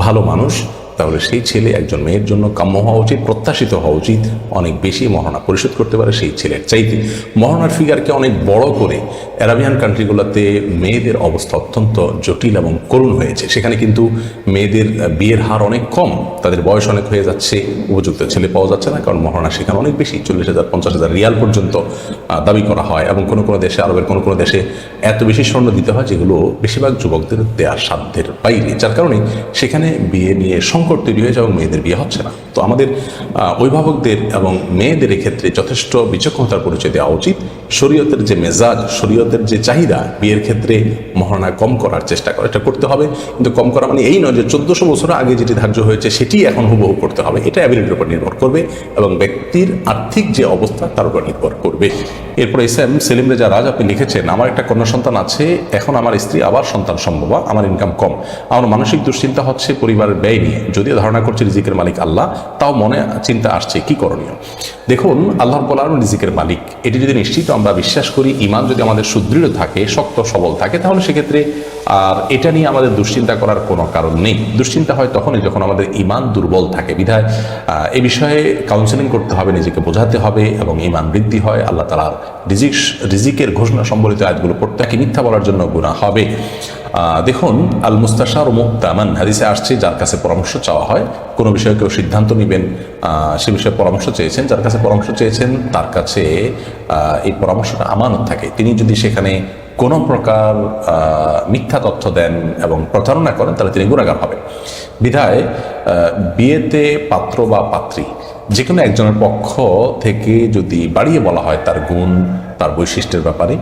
ভালো মানুষ, তাহলে সেই ছেলে একজন মেয়ের জন্য কাম্য হওয়া উচিত, প্রত্যাশিত হওয়া উচিত অনেক বেশি মহারণা পরিশোধ করতে পারে সেই ছেলের চাইতে। মহারণার ফিগারকে অনেক বড় করে আরাবিয়ান কান্ট্রিগুলোতে মেয়েদের অবস্থা অত্যন্ত জটিল এবং করুণ হয়েছে। সেখানে কিন্তু মেয়েদের বিয়ের হার অনেক কম, তাদের বয়স অনেক হয়ে যাচ্ছে, উপযুক্ত ছেলে পাওয়া যাচ্ছে না, কারণ মহারণা সেখানে অনেক বেশি, 40,000 50,000 রিয়াল পর্যন্ত দাবি করা হয়। এবং কোনো কোনো দেশে, আরবের কোনো কোনো দেশে এত বেশি স্বর্ণ দিতে হয় যেগুলো বেশিরভাগ যুবকদের দেওয়ার সাধ্যের বাইরে, যার কারণে সেখানে বিয়ে নিয়ে সংকট তৈরি হয়েছে এবং মেয়েদের বিয়ে হচ্ছে না। তো আমাদের অভিভাবকদের এবং মেয়েদের ক্ষেত্রে যথেষ্ট বিচক্ষণতার পরিচয় দেওয়া উচিত। শরীয়তের যে মেজাজ, শরীয়তের যে চাহিদা, বিয়ের ক্ষেত্রে মহারণা কম করার চেষ্টা করে, এটা করতে হবে। কিন্তু কম করা মানে এই নয় যে 1400 বছর আগে যেটি ধার্য হয়েছে সেটি এখন হুবহু করতে হবে। এটা অ্যাবিলিটির উপর নির্ভর করবে এবং ব্যক্তির আর্থিক যে অবস্থা তার উপর নির্ভর করবে। এরপর এসএম সেলিম রেজা রাজ আপনি লিখেছেন, আমার একটা কন্যা সন্তান আছে, এখন আমার স্ত্রী আবার সন্তান সম্ভবা, আমার ইনকাম কম, আমার মানসিক দুশ্চিন্তা হচ্ছে পরিবারের ব্যয় নিয়ে, যদিও ধারণা করছি রিজিকের মালিক আল্লাহ, তাও মনে চিন্তা আসছে, কি করণীয়? দেখুন, আল্লাহ রাব্বুল আলামিন রিজিকের মালিক, এটি যদি নিশ্চিত আমরা বিশ্বাস করি, ঈমান যদি আমাদের সুদৃঢ় থাকে, শক্ত সবল থাকে, তাহলে সেক্ষেত্রে আর এটা নিয়ে আমাদের দুশ্চিন্তা করার কোনো কারণ নেই। দুশ্চিন্তা হয় তখনই যখন আমাদের ঈমান দুর্বল থাকে। বিধায় এ বিষয়ে কাউন্সেলিং করতে হবে, নিজেকে বোঝাতে হবে এবং ঈমান বৃদ্ধি হয়। আল্লাহ তাআলার রিজিকের ঘোষণা সম্বলিত আয়াতগুলো প্রত্যেকে মিথ্যা বলার জন্য গুনাহ হবে। দেখুন, আল মুস্তাশার মুক্তামান হাদিসে আসছে, যার কাছে পরামর্শ চাওয়া হয়, কোনো বিষয়ে কেউ সিদ্ধান্ত নেবেন, সে বিষয়ে পরামর্শ চেয়েছেন, যার কাছে পরামর্শ চেয়েছেন তার কাছে এই পরামর্শটা আমানত থাকে। তিনি যদি সেখানে কোনো প্রকার মিথ্যা তথ্য দেন এবং প্রতারণা করেন, তাহলে তিনি গুনাহগার হবেন। বিধায় বিয়েতে পাত্র বা পাত্রী যে কোনো একজনের পক্ষ থেকে যদি বাড়িয়ে বলা হয় তার গুণ, তার বৈশিষ্ট্যের ব্যাপারে,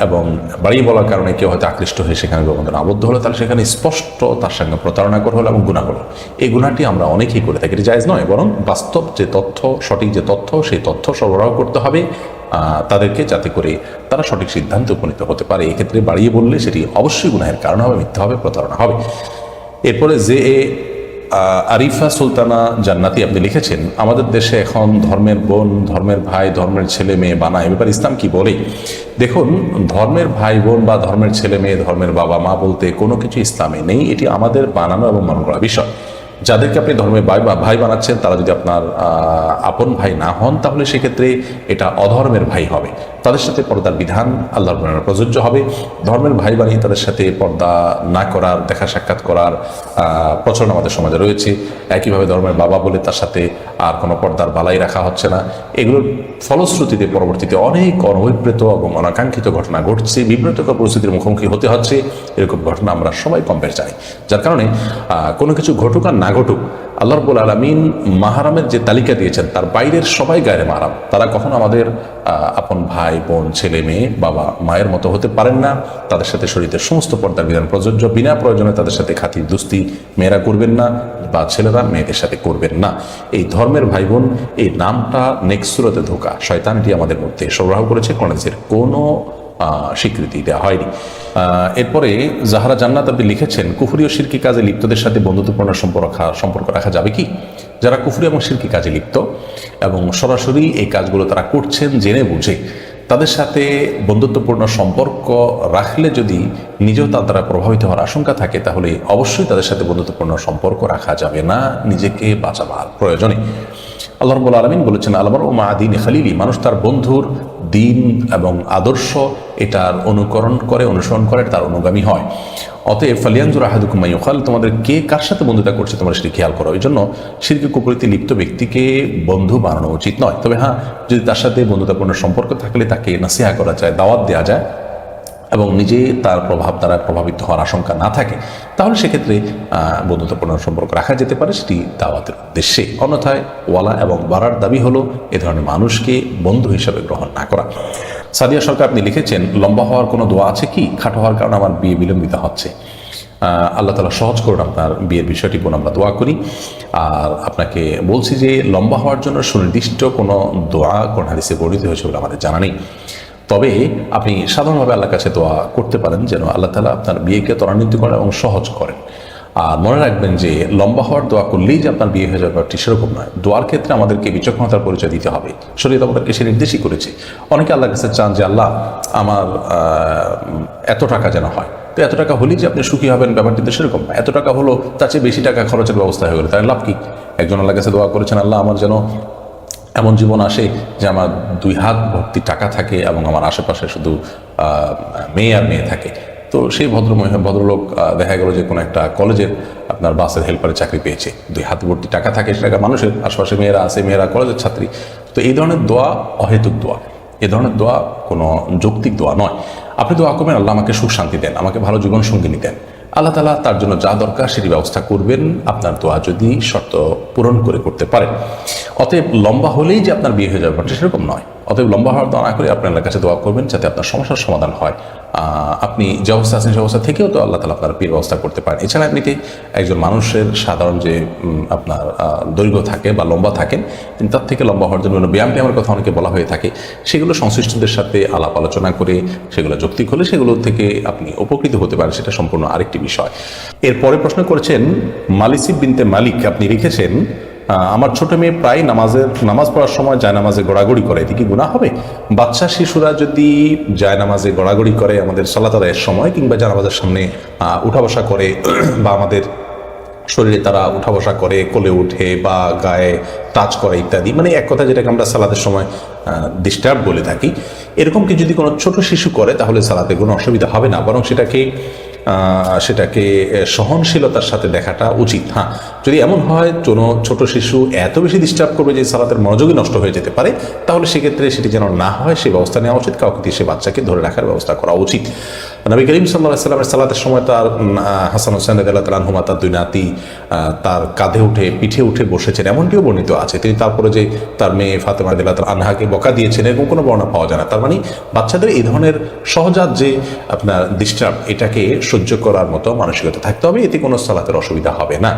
এবং বাড়িয়ে বলার কারণে কেউ হয়তো আকৃষ্ট হয়ে সেখানে বন্ধনে আবদ্ধ হলো, তাহলে সেখানে স্পষ্ট তার সঙ্গে প্রতারণা করা হলো এবং গুনাহ হলো। এই গুনাহটি আমরা অনেকেই করে থাকি, এটি জায়েজ নয়, বরং বাস্তব যে তথ্য, সঠিক যে তথ্য, সেই তথ্য সরবরাহ করতে হবে তাদেরকে, যাতে করে তারা সঠিক সিদ্ধান্তে উপনীত হতে পারে। এক্ষেত্রে বাড়িয়ে বললে সেটি অবশ্যই গুনাহের কারণ হবে, মিথ্যা হবে, প্রতারণা হবে। এরপরে যে আরিফা সুলতানা জান্নাতি আপনি লিখেছেন, আমাদের দেশে এখন ধর্মের বোন, ধর্মের ভাই, ধর্মের ছেলে মেয়ে বানায়, এ ব্যাপারে ইসলাম কি বলে? দেখুন, ধর্মের ভাই বোন বা ধর্মের ছেলে মেয়ে, ধর্মের বাবা মা বলতে কোনো কিছু ইসলামে নেই, এটি আমাদের বানানো এবং মনে করা বিষয়। যাদেরকে আপনি ধর্মের ভাই বানাচ্ছেন, তারা যদি আপনার আপন ভাই না হন, তাহলে সেক্ষেত্রে এটা অধর্মের ভাই হবে। তাদের সাথে পর্দার বিধান আল্লাহর প্রযোজ্য হবে। ধর্মের ভাই বানিয়ে তাদের সাথে পর্দা না করার, দেখা সাক্ষাৎ করার প্রচলন আমাদের সমাজে রয়েছে। একইভাবে ধর্মের বাবা বলে তার সাথে আর কোনো পর্দার বালাই রাখা হচ্ছে না। এগুলোর ফলশ্রুতিতে পরবর্তীতে অনেক অনভিপ্রেত এবং অনাকাঙ্ক্ষিত ঘটনা ঘটছে, বিব্রতকর পরিস্থিতির মুখোমুখি হতে হচ্ছে। এরকম ঘটনা আমরা সবাই কম বেশ জানি। যার কারণে কোনো কিছু ঘটুক আর না ঘটুক, আল্লাহ রাব্বুল আলামিন মাহারামের যে তালিকা দিয়েছেন তার বাইরের সবাই গায়রে মাহারাম। তারা কখনো আমাদের আপন ভাই বোন, ছেলে মেয়ে, বাবা মায়ের মতো হতে পারেন না। তাদের সাথে শরীয়তের সমস্ত পর্দার বিধান প্রযোজ্য। বিনা প্রয়োজনে তাদের সাথে খাতির দুস্তি মেয়েরা করবেন না বা ছেলেরা মেয়েদের সাথে করবেন না। এই ধর্মের ভাই বোন, এই নামটা নেক্সট সূরাতে ধোঁকা, শয়তানটি আমাদের মধ্যে সরবরাহ করেছে, কোরআনের কোনো স্বীকৃতি দেওয়া হয়নি। এরপরে জাহারা জান্নাত আপনি লিখেছেন, কুফরি ও শিরকি কাজে লিপ্তদের সাথে বন্ধুত্বপূর্ণ সম্পর্ক রাখা যাবে কি? যারা কুফরি এবং শিরকি কাজে লিপ্ত এবং সরাসরি এই কাজগুলো তারা করছেন জেনে বুঝে, তাদের সাথে বন্ধুত্বপূর্ণ সম্পর্ক রাখলে যদি নিজেও তার দ্বারা প্রভাবিত হওয়ার আশঙ্কা থাকে, তাহলে অবশ্যই তাদের সাথে বন্ধুত্বপূর্ণ সম্পর্ক রাখা যাবে না, নিজেকে বাঁচাবার প্রয়োজনে। আল্লাহ রাব্বুল আলামিন বলেছেন, আলমার ও মা দিন খালিলি, মানুষ তার বন্ধুর দিন এবং আদর্শ এটার অনুসরণ করে, তার অনুগামী হয়। অতএব ফালিয়ানজুর আহাদুকুম মা ইউখাল, তোমাদের কে কার সাথে বন্ধুতা করছে তোমরা সেটি খেয়াল করো। এই জন্য শিরকে কুফরিতে লিপ্ত ব্যক্তিকে বন্ধু বানানো উচিত নয়। তবে হ্যাঁ, যদি তার সাথে বন্ধুতাপূর্ণ সম্পর্ক থাকলে তাকে নাসিহা করা যায়, দাওয়াত দেওয়া যায় এবং নিজে তার প্রভাব দ্বারা প্রভাবিত হওয়ার আশঙ্কা না থাকে, তাহলে সেক্ষেত্রে বন্ধুত্বপূর্ণ সম্পর্ক রাখা যেতে পারে, সেটি দাওয়াতের উদ্দেশ্যে। অন্যথায় ওয়ালা এবং বারার দাবি হলো এ ধরনের মানুষকে বন্ধু হিসাবে গ্রহণ না করা। সাদিয়া সরকার আপনি লিখেছেন, লম্বা হওয়ার কোনো দোয়া আছে কি? খাটো হওয়ার কারণে আমার বিয়ে বিলম্বিত হচ্ছে। আল্লাহ তাআলা সহজ করুন আপনার বিয়ের বিষয়টি, বোন আমরা দোয়া করি। আর আপনাকে বলছি যে লম্বা হওয়ার জন্য সুনির্দিষ্ট কোনো দোয়া কোন হাদিসে বর্ণিত হয়েছে বলে আমাদের জানা নেই। তবে আপনি সাধারণভাবে আল্লাহর কাছে দোয়া করতে পারেন যেন আল্লাহ তাআলা আপনার বিয়েকে ত্বরান্বিত করেন এবং সহজ করেন। আর মনে রাখবেন যে লম্বা হওয়ার দোয়া করলেই যে আপনার বিয়ে হয়ে যাবে ব্যাপারটি সেরকম নয়। দোয়ার ক্ষেত্রে আমাদেরকে বিচক্ষণতার পরিচয় দিতে হবে, শরীয়ত আমাদেরকে সে নির্দেশই করেছে। অনেকে আল্লাহর কাছে চান যে আল্লাহ আমার এত টাকা যেন হয়, তো এত টাকা হলেই যে আপনি সুখী হবেন ব্যাপারটি তো সেরকম না। এত টাকা হলো, তার চেয়ে বেশি টাকা খরচের ব্যবস্থা হয়ে গেলো, তাই লাভ কি? একজন আল্লাহর কাছে দোয়া করেছেন, আল্লাহ আমার যেন এমন জীবন আসে যে আমার 2 হাত ভর্তি টাকা থাকে এবং আমার আশেপাশে শুধু মেয়ে আর মেয়ে থাকে। তো সেই ভদ্রলোক দেখা গেল যে কোনো একটা কলেজের আপনার বাসের হেল্পারে চাকরি পেয়েছে, 2 হাত ভর্তি টাকা থাকে, সেটা মানুষের আশেপাশে মেয়েরা আছে, মেয়েরা কলেজের ছাত্রী। তো এই ধরনের দোয়া অহেতুক দোয়া, এ ধরনের দোয়া কোনো যৌক্তিক দোয়া নয়। আপনি দোয়া করবেন, আল্লাহ আমাকে সুখ শান্তি দেন, আমাকে ভালো জীবন সঙ্গিনী দেন। আল্লাহ তাআলা তার জন্য যা দরকার সেটি ব্যবস্থা করবেন, আপনার দোয়া যদি শর্ত পূরণ করে করতে পারেন। অতএব লম্বা হলেই যে আপনার বিয়ে হয়ে যাবে সেরকম নয়। অতএব লম্বা হওয়ার দোয়া না করে আপনি আল্লাহর কাছে দোয়া করবেন যাতে আপনার সমস্যার সমাধান হয়। আপনি যে অবস্থা আছেন সে অবস্থা থেকেও তো আল্লাহ তাআলা আপনার বিয়ের ব্যবস্থা করতে পারেন। এছাড়া এমনিতে একজন মানুষের সাধারণ যে আপনার দৈর্ঘ্য থাকে বা লম্বা থাকেন, কিন্তু তার থেকে লম্বা হওয়ার জন্য ব্যায়ামের কথা অনেকে বলা হয়ে থাকে। সেগুলো সংশ্লিষ্টদের সাথে আলাপ আলোচনা করে সেগুলো যৌক্তিক হলে সেগুলো থেকে আপনি উপকৃত হতে পারেন, সেটা সম্পূর্ণ আরেকটি বিষয়। এরপরে প্রশ্ন করেছেন মালিসি বিনতে মালিক, আপনি লিখেছেন, আমার ছোট মেয়ে প্রায় নামাজ পড়ার সময় জায়নামাজে গড়াগড়ি করে, এতে কি গুনাহ হবে? বাচ্চা শিশুরা যদি জায়নামাজে গড়াগড়ি করে আমাদের সালাত আদায়ের সময় কিংবা জায়নামাজের সামনে উঠা বসা করে বা আমাদের শরীরে তারা উঠা বসা করে, কোলে উঠে বা গায়ে টাচ করে ইত্যাদি, মানে এক কথা যেটাকে আমরা সালাতের সময় ডিস্টার্ব বলে থাকি, এরকম কি যদি কোনো ছোট শিশু করে তাহলে সালাতে কোনো অসুবিধা হবে না, বরং সেটাকে সহনশীলতার সাথে দেখাটা উচিত। হ্যাঁ, যদি এমন হয় কোনো ছোট শিশু এত বেশি ডিস্টার্ব করবে যে সালাতের মনোযোগই নষ্ট হয়ে যেতে পারে, তাহলে সেক্ষেত্রে সেটি যেন না হয় সেই ব্যবস্থা নেওয়া উচিত, কাউকে দিয়ে সে বাচ্চাকে ধরে রাখার ব্যবস্থা করা উচিত। নবী করিম সাল্লাল্লাহু আলাইহি ওয়াসাল্লামের সালাতের সময় তার হাসান হোসেন রাদিয়াল্লাহু তাআলা আনহুমা, তার 2 নাতি তার কাঁধে উঠে পিঠে উঠে বসেছেন, এমনটিও বর্ণিত আছে। তিনি তারপরে যে তার মেয়ে ফাতেমা রাদিয়াল্লাহু তাআলা আনহাকে বকা দিয়েছেন, এরকম কোনো বর্ণনা পাওয়া যায় না। তার মানে বাচ্চাদের এই ধরনের সহজাত যে আপনার ডিস্টার্ব, এটাকে সহ্য করার মতো মানসিকতা থাকতে হবে, এতে কোনো সালাতের অসুবিধা হবে না।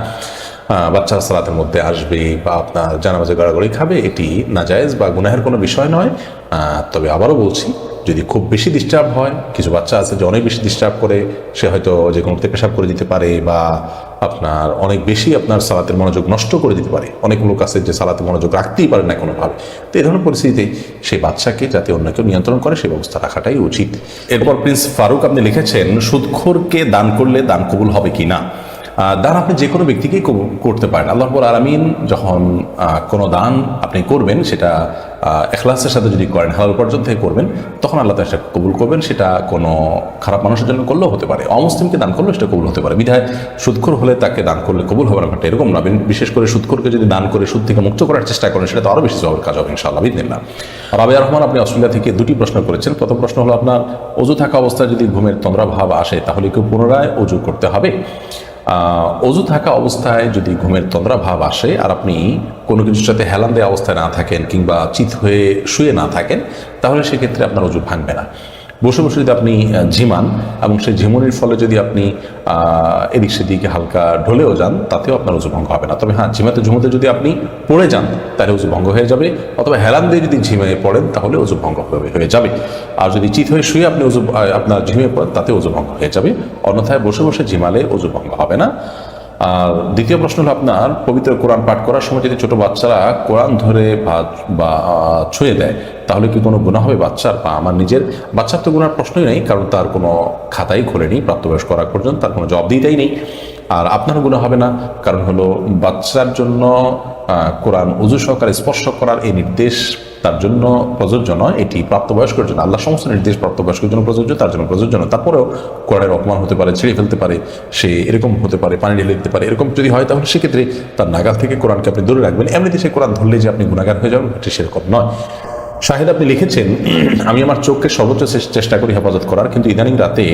বাচ্চা সালাতের মধ্যে আসবে বা আপনার জানামাজে গড়াগড়ি খাবে, এটি নাজায়েজ বা গুনাহের কোনো বিষয় নয়। তবে আবারও বলছি, যদি খুব বেশি ডিস্টার্ব হয়, কিছু বাচ্চা আছে যে অনেক বেশি ডিস্টার্ব করে, সে হয়তো যে কোনোতে পেশাব করে দিতে পারে বা আপনার অনেক বেশি আপনার সালাতের মনোযোগ নষ্ট করে দিতে পারে। অনেক লোক আছে যে সালাতে মনোযোগ রাখতেই পারে না কোনোভাবে। তো এই ধরনের পরিস্থিতিতে সেই বাচ্চাকে যাতে অন্য কেউ নিয়ন্ত্রণ করে সেই ব্যবস্থা রাখাটাই উচিত। এরপর প্রিন্স ফারুক, আপনি লিখেছেন, সুদখোরকে দান করলে দান কবুল হবে কি না? দান আপনি যে কোনো ব্যক্তিকেই করতে পারেন। আল্লাহ রাব্বুল আলামিন যখন কোনো দান আপনি করবেন, সেটা ইখলাসের সাথে যদি করেন, হালাল উপার্জন থেকে করবেন, তখন আল্লাহ তাআলা সেটা কবুল করবেন। সেটা কোনো খারাপ মানুষের জন্য করলেও হতে পারে, অমুসলিমকে দান করলেও সেটা কবুল হতে পারে। বিধায় সুদখোর হলে তাকে দান করলে কবুল হবে না, এরকম না। বিশেষ করে সুদখোরকে যদি দান করে সুদ থেকে মুক্ত করার চেষ্টা করেন, সেটা তো আরও বেশি সওয়াবের কাজ হবে ইনশাআল্লাহ বিইذনিল্লাহ। রাবিয়া রহমান, আপনি অস্ট্রেলিয়া থেকে 2টি প্রশ্ন করেছেন। প্রথম প্রশ্ন হলো, আপনার ওযু থাকা অবস্থায় যদি ঘুমের তন্দ্রা ভাব আসে তাহলে কি পুনরায় ওযু করতে হবে? ওযু থাকা অবস্থায় যদি ঘুমের তন্দ্রা ভাব আসে আর আপনি কোনো কিছুর সাথে হেলান দেওয়া অবস্থায় না থাকেন কিংবা চিত হয়ে শুয়ে না থাকেন, তাহলে সেক্ষেত্রে আপনার ওযু ভাঙবে না। বসে বসে যদি আপনি ঝিমান এবং সেই ঝিমুনির ফলে যদি আপনি এদিক সেদিকে হালকা ঢলেও যান, তাতেও আপনার ওযু ভঙ্গ হবে না। তবে হ্যাঁ, ঝুমুতে যদি আপনি পড়ে যান তাহলে ওযু ভঙ্গ হয়ে যাবে, অথবা হেলান দিয়ে যদি ঝিমিয়ে পড়েন তাহলে ওযু ভঙ্গ হয়ে যাবে। আর যদি চিত হয়ে শুয়ে আপনি আপনার ঝিমিয়ে পড়েন, তাতে ওযু ভঙ্গ হয়ে যাবে। অন্যথায় বসে বসে ঝিমালে ওযু ভঙ্গ হবে না। আর দ্বিতীয় প্রশ্ন হলো, আপনার পবিত্র কোরআন পাঠ করার সময় যদি ছোট বাচ্চারা কোরআন ধরে বা ছুঁয়ে দেয়, তাহলে কি কোনো গুনাহ হবে বাচ্চার? বা আমার নিজের বাচ্চার তো গুনার প্রশ্নই নেই, কারণ তার কোনো খাতাই খোলেনি, প্রাপ্তবয়স্ক করার পর্যন্ত তার কোনো জবাবদিহিতাই নেই। আর আপনারও গুনাহ হবে না, কারণ হলো বাচ্চার জন্য কোরআন ওযু সহকারে স্পর্শ করার এই নির্দেশ তার জন্য প্রযোজ্য নয়, এটি প্রাপ্তবয়স্কের জন্য। আল্লাহ সমস্ত নির্দেশ প্রাপ্তবয়স্কের জন্য প্রযোজ্য, তার জন্য প্রযোজ্য নয়। তারপরেও কোরআনের অপমান হতে পারে, ছিঁড়ে ফেলতে পারে, সে এরকম হতে পারে, পানি ঢেলে দিতে পারে, এরকম যদি হয় তাহলে সেক্ষেত্রে তার নাগাল থেকে কোরআনকে আপনি দূরে রাখবেন। এমনিতে সে কোরআন ধরলে যে আপনি গুনাহগার হয়ে যাবেন, এটি সেরকম নয়। শাহিদ, আপনি লিখেছেন, আমি আমার চোখকে সর্বোচ্চ চেষ্টা করি হেফাজত করার, কিন্তু ইদানিং রাতে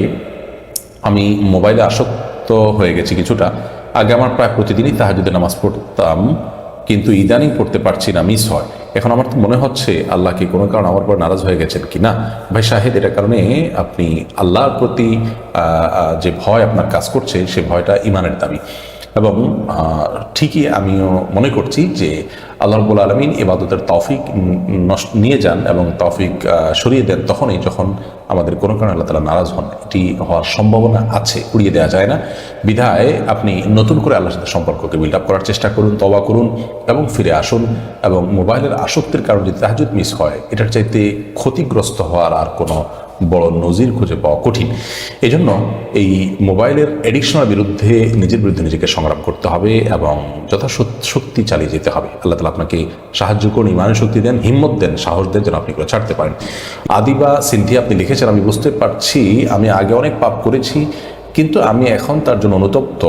আমি মোবাইলে আসক্ত হয়ে গেছি কিছুটা। আগে আমার প্রায় প্রতিদিনই তাহাজ্জুদের নামাজ পড়তাম, কিন্তু ইদানিং পড়তে পারছি না, মিস হয়। এখন আমার তো মনে হচ্ছে আল্লাহ কি কোনো কারণে আমার উপর নারাজ হয়ে গেছেন কি না। ভাই শাহেদ, এটার কারণে আপনি আল্লাহর প্রতি যে ভয় আপনার কাজ করছে, সে ভয়টা ইমানের দাবি। এবং ঠিকই আমিও মনে করছি যে আল্লাহ রাব্বুল আলামিন ইবাদতের তৌফিক নিয়ে যান এবং তৌফিক সরিয়ে দেন তখনই যখন আমাদের কোনো কারণে আল্লাহ তাআলা নারাজ হন। এটি হওয়ার সম্ভাবনা আছে, উড়িয়ে দেওয়া যায় না। বিধায় আপনি নতুন করে আল্লাহর সাথে সম্পর্ককে বিল্ড আপ করার চেষ্টা করুন, তওবা করুন এবং ফিরে আসুন। এবং মোবাইলের আসক্তির কারণে যদি তাহাজ্জুদ মিস হয়, এটার চাইতে ক্ষতিগ্রস্ত হওয়ার আর কোনো বড় নজির খুঁজে পাওয়া কঠিন। এই জন্য এই মোবাইলের এডিকশনের বিরুদ্ধে নিজের বিরুদ্ধে নিজেকে সংগ্রাম করতে হবে এবং যথাশক্তি চালিয়ে যেতে হবে। আল্লাহ তাআলা আপনাকে সাহায্য করুন, ইমানের শক্তি দেন, হিম্মত দেন, সাহস দেন যেন আপনি এগুলো ছাড়তে পারেন। আদিবা সিনথিয়া আপনি লিখেছেন, আমি বুঝতে পারছি আমি আগে অনেক পাপ করেছি, কিন্তু আমি এখন তার জন্য অনুতপ্ত।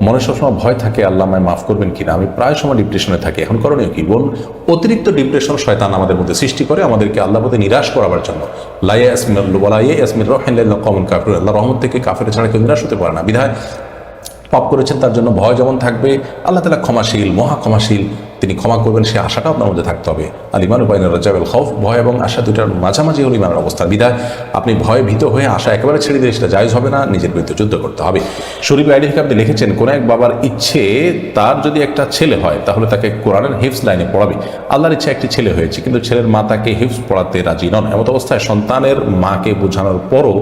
মনে সবসময় ভয় থাকে আল্লাহ আমায় মাফ করবেন কিনা। আমি প্রায় সময় ডিপ্রেশনে থাকি, এখন করণীয় কি? বোন, অতিরিক্ত ডিপ্রেশন শয়তান আমাদের মধ্যে সৃষ্টি করে আমাদেরকে আল্লাহ প্রতি নিরাশ করাবার জন্য। আল্লাহ রহমত থেকে কাফের ছাড়া কেউ নিরাশ হতে পারে না। বিধায় পাপ করেছেন তার জন্য ভয় যেমন থাকবে, আল্লাহ তাআলা ক্ষমাশীল, মহা ক্ষমাশীল, তিনি ক্ষমা করবেন, সে আশাটা আপনার মধ্যে থাকতে হবে। আল ইমানু বাইনা রাজা ওয়াল খাউফ, ভয় এবং আশা দুটার মাঝামাঝি হল ইমানের অবস্থা। বিধায় আপনি ভয় ভীত হয়ে আশা একেবারে ছেড়ে দিলে সেটা জায়েজ হবে না, নিজের বিরুদ্ধে যুদ্ধ করতে হবে। শরীফ আইডি থেকে আপনি লিখেছেন, কোনো এক বাবার ইচ্ছে তার যদি একটা ছেলে হয় তাহলে তাকে কোরআনের হিফজ লাইনে পড়াবে। আল্লাহর ইচ্ছা একটি ছেলে হয়েছে, কিন্তু ছেলের মা তাকে হিফজ পড়াতে রাজি নন। এমত অবস্থায় সন্তানের মাকে বোঝানোর পরও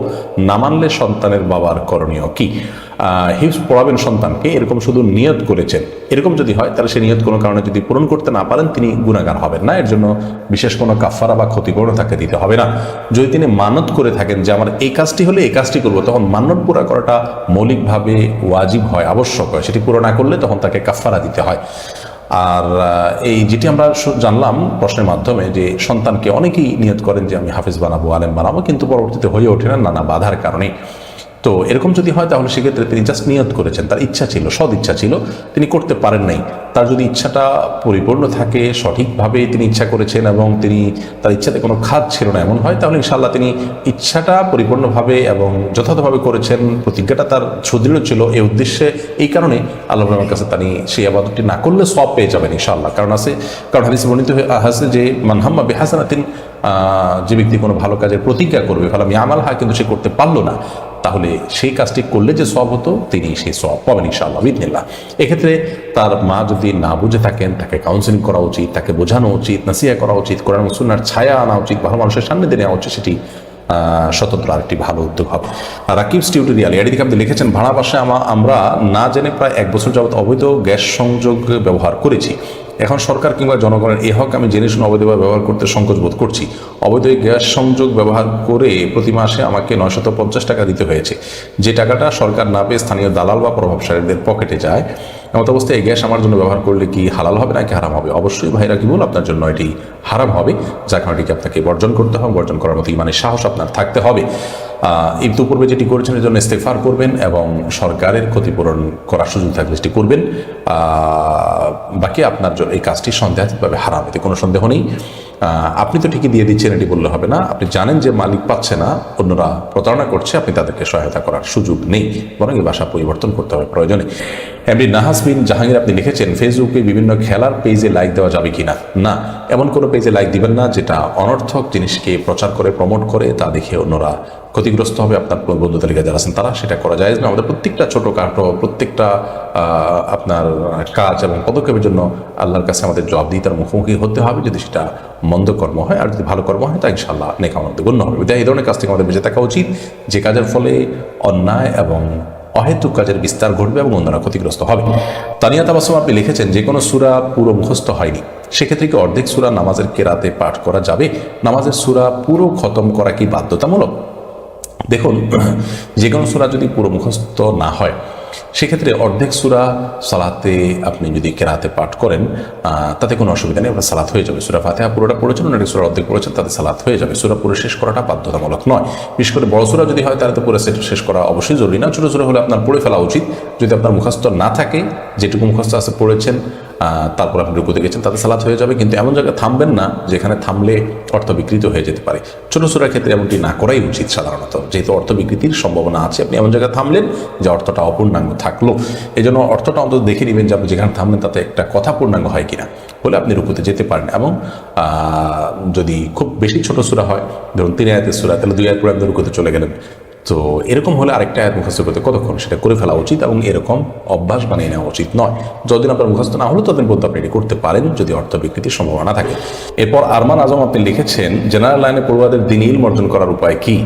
না মানলে সন্তানের বাবার করণীয় কি? হিফজ পড়াবেন সন্তানকে, এরকম শুধু নিয়ত করেছেন। এরকম যদি হয় তাহলে সে নিয়ত কোনো কারণে যদি পূরণ করতে না পারেন, তিনি গুনাহগার হবেন না। এর জন্য বিশেষ কোনো কাফারা বা ক্ষতিপূরণ তাকে দিতে হবে না। যদি তিনি মানত করে থাকেন যে আমার এই কাজটি হলে এই কাজটি করবো, তখন মানত পুরা করাটা মৌলিকভাবে ওয়াজিব হয়, আবশ্যক হয়। সেটি পুরো না করলে তখন তাকে কাফারা দিতে হয়। আর এই যেটি আমরা জানলাম প্রশ্নের মাধ্যমে, যে সন্তানকে অনেকেই নিয়ত করেন যে আমি হাফেজ বানাবো, আলেম বানাবো, কিন্তু পরবর্তীতে হয়ে ওঠে না নানা বাধার কারণে। তো এরকম যদি হয় তাহলে সেক্ষেত্রে তিনি জাস্ট নিয়ত করেছেন, তার ইচ্ছা ছিল, সদ ইচ্ছা ছিল, তিনি করতে পারেন নাই। তার যদি ইচ্ছাটা পরিপূর্ণ থাকে, সঠিকভাবে তিনি ইচ্ছা করেছেন এবং তিনি তার ইচ্ছাতে কোনো খাদ ছিল না এমন হয়, তাহলে ইনশাআল্লাহ তিনি ইচ্ছাটা পরিপূর্ণভাবে এবং যথাযথভাবে করেছেন, প্রতিজ্ঞাটা তার সুদৃঢ় ছিল এই উদ্দেশ্যে। এই কারণে আল্লাহর কাছে তিনি সেই আবাদতটি না করলে সওয়াব পেয়ে যাবেন ইনশাআল্লাহ। কারণ হাদিসে বর্ণিত আছে যে মান হাম্মা বিহাসানাতিন, যে ব্যক্তি কোনো ভালো কাজের প্রতিজ্ঞা করবে, ফালাম ইয়ামালহা, কিন্তু সে করতে পারলো না, তাহলে সেই কাজটি করলে যে সওয়াব হতো তিনি সেই সওয়াব পাবেন ইনশাআল্লাহ বিইذনিল্লাহ। এক্ষেত্রে তার মা যদি না বুঝে থাকেন, তাকে কাউন্সেলিং করা উচিত, তাকে বোঝানো উচিত, নাসিহা করা উচিত, কোরআন এবং সুন্নাহর ছায়া আনা উচিত, ভালো মানুষের সামনে দিয়ে নেওয়া উচিত। সেটি স্বতন্ত্র আরেকটি ভালো উদ্যোগ হবে। রাকিব টিউটোরিয়াল এদিকে আপনি লিখেছেন, ভাড়া বাসায় আমরা না জেনে প্রায় 1 বছর যাবত অবৈধ গ্যাস সংযোগ ব্যবহার করেছি। এখন সরকার কিংবা জনগণের এ হক আমি জেনে শুনে অবৈধভাবে ব্যবহার করতে সংকোচ বোধ করছি। অবৈধ গ্যাস সংযোগ ব্যবহার করে প্রতি মাসে আমাকে 950 টাকা দিতে হয়েছে, যে টাকাটা সরকার না পেয়ে স্থানীয় দালাল বা প্রভাবশালীদের পকেটে যায়। এমত অবস্থায় এই গ্যাস আমার জন্য ব্যবহার করলে কি হালাল হবে নাকি হারাম হবে? অবশ্যই ভাইরা কি বল, আপনার জন্য এটি হারাম হবে, যার কারণে এটিকে আপনাকে বর্জন করতে হবে। বর্জন করার মতো ইমানের সাহস আপনার থাকতে হবে। ইতিপূর্বে যেটি করেছেন এর জন্য ইস্তেগফার করবেন এবং সরকারের ক্ষতিপূরণ করার সুযোগ থাকলে সেটি করবেন। বাকি আপনার জন্য এই কাজটি সন্দেহাতীতভাবে হারাম, এতে কোনো সন্দেহ নেই। আপনি তো ঠিকই দিয়ে দিচ্ছেন এটি বললে হবে না, আপনি জানেন যে মালিক পাচ্ছে না, অন্যরা প্রতারণা করছে, আপনি তাদেরকে সহায়তা করার সুযোগ নেই, বরং এই ভাষা পরিবর্তন করতে হবে প্রয়োজনে। এমনি নাহাস বিন জাহাঙ্গীর আপনি লিখেছেন, ফেসবুকে বিভিন্ন খেলার পেজে লাইক দেওয়া যাবে কিনা? না, এমন কোনো পেজে লাইক দিবেন না যেটা অনর্থক জিনিসকে প্রচার করে, প্রমোট করে, তা দেখে অন্যরা ক্ষতিগ্রস্ত হবে। আপনার বন্ধু তালিকা যারা আছেন তারা, সেটা করা যায় না। আমাদের প্রত্যেকটা ছোটোখাটো প্রত্যেকটা আপনার কাজ এবং পদক্ষেপের জন্য আল্লাহর কাছে আমাদের জবাবদিহিতার মুখোমুখি হতে হবে। যদি সেটা মন্দ কর্ম হয়, আর যদি ভালো কর্ম হয়, তা ইনশাআল্লাহ নেক আমল গণ্য হবে। তাই এই ধরনের কাজ থেকে আমাদের বেঁচে থাকা উচিত, যে কাজের ফলে অন্যায় এবং অহেতুক কাজের বিস্তার ঘটবে এবং অন্যরা ক্ষতিগ্রস্ত হবে। তানিয়া তাবাসসুম আপনি লিখেছেন, যে কোনো সূরা পুরো মুখস্থ হয়নি, সেক্ষেত্রে কি অর্ধেক সূরা নামাজের কেরাতে পাঠ করা যাবে? নামাজের সূরা পুরো খতম করা কি বাধ্যতামূলক? দেখুন, যে কোনো সূরা যদি পুরো মুখস্থ না হয়, সেক্ষেত্রে অর্ধেক সূরা সালাতে আপনি যদি কেরাতে পাঠ করেন তাতে কোনো অসুবিধা নেই, আপনার সালাত হয়ে যাবে। সূরা ফাতিহা পুরোটা পড়েছেন, অনেক সূরা অর্ধেক পড়েছেন, তাতে সালাত হয়ে যাবে। সূরা পুরো শেষ করাটা বাধ্যতামূলক নয়। বিশেষ করে বড় সূরা যদি হয় তাহলে তো পুরো শেষ করা অবশ্যই জরুরি না। ছোটো সূরা হলে আপনার পড়ে ফেলা উচিত। যদি আপনার মুখস্থ না থাকে, যেটুকু মুখস্থ আছে পড়েছেন, তারপর আপনি রুকুতে গেছেন, তাতে সালাত হয়ে যাবে। কিন্তু এমন জায়গায় থামবেন না যেখানে থামলে অর্থ বিকৃত হয়ে যেতে পারে। ছোট সূরার ক্ষেত্রে এমনটি না করাই উচিত সাধারণত, যেহেতু অর্থ বিকৃতির সম্ভাবনা আছে। আপনি এমন জায়গায় থামলেন যে অর্থটা অপূর্ণাঙ্গ থাকলো, এই জন্য অর্থটা অন্তত দেখে নেবেন যে আপনি যেখানে থামলেন তাতে একটা কথা পূর্ণাঙ্গ হয় কিনা, বলে আপনি রুকুতে যেতে পারেন। এবং যদি খুব বেশি ছোট সূরা হয়, ধরুন 3 আয়াতের সূরা, তাহলে 2 আয়াত পরে আপনি রুকুতে চলে গেলেন। তো এরকম হলে আরেকটা আয়াত মুখস্থ করতে কতক্ষণ, সেটা করে ফেলা উচিত এবং এরকম অভ্যাস বানিয়ে নেওয়া উচিত নয়। যতদিন আপনার মুখস্থ না হলো ততদিন পর্যন্ত আপনি এটি করতে পারেন, যদি অর্থ বিকৃতির সম্ভাবনা থাকে। এরপর আরমান আজম আপনি লিখেছেন, জেনারেল লাইনে পড়ুয়াদের দ্বীনি ইলম অর্জন করার উপায় কি?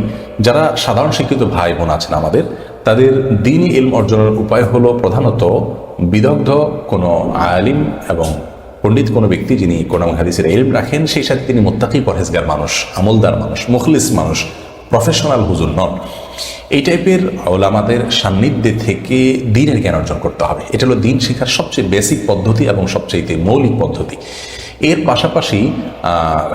যারা সাধারণ শিক্ষিত ভাই বোন আছেন আমাদের, তাদের দ্বীনি ইলম অর্জনের উপায় হলো প্রধানত বিদগ্ধ কোনো আলিম এবং পণ্ডিত কোনো ব্যক্তি যিনি কোরআন হাদিসের ইলম রাখেন, সেই সাথে তিনি মুত্তাকি পরহেজগার মানুষ, আমলদার মানুষ, মুখলিস মানুষ, প্রফেশনাল হুজুর নন। এই টাইপের ওলামাদের সান্নিধ্যে থেকে দ্বীনের জ্ঞান অর্জন করতে হবে। এটা হলো দ্বীন শেখার সবচেয়ে বেসিক পদ্ধতি এবং সবচেয়ে মৌলিক পদ্ধতি। এর পাশাপাশি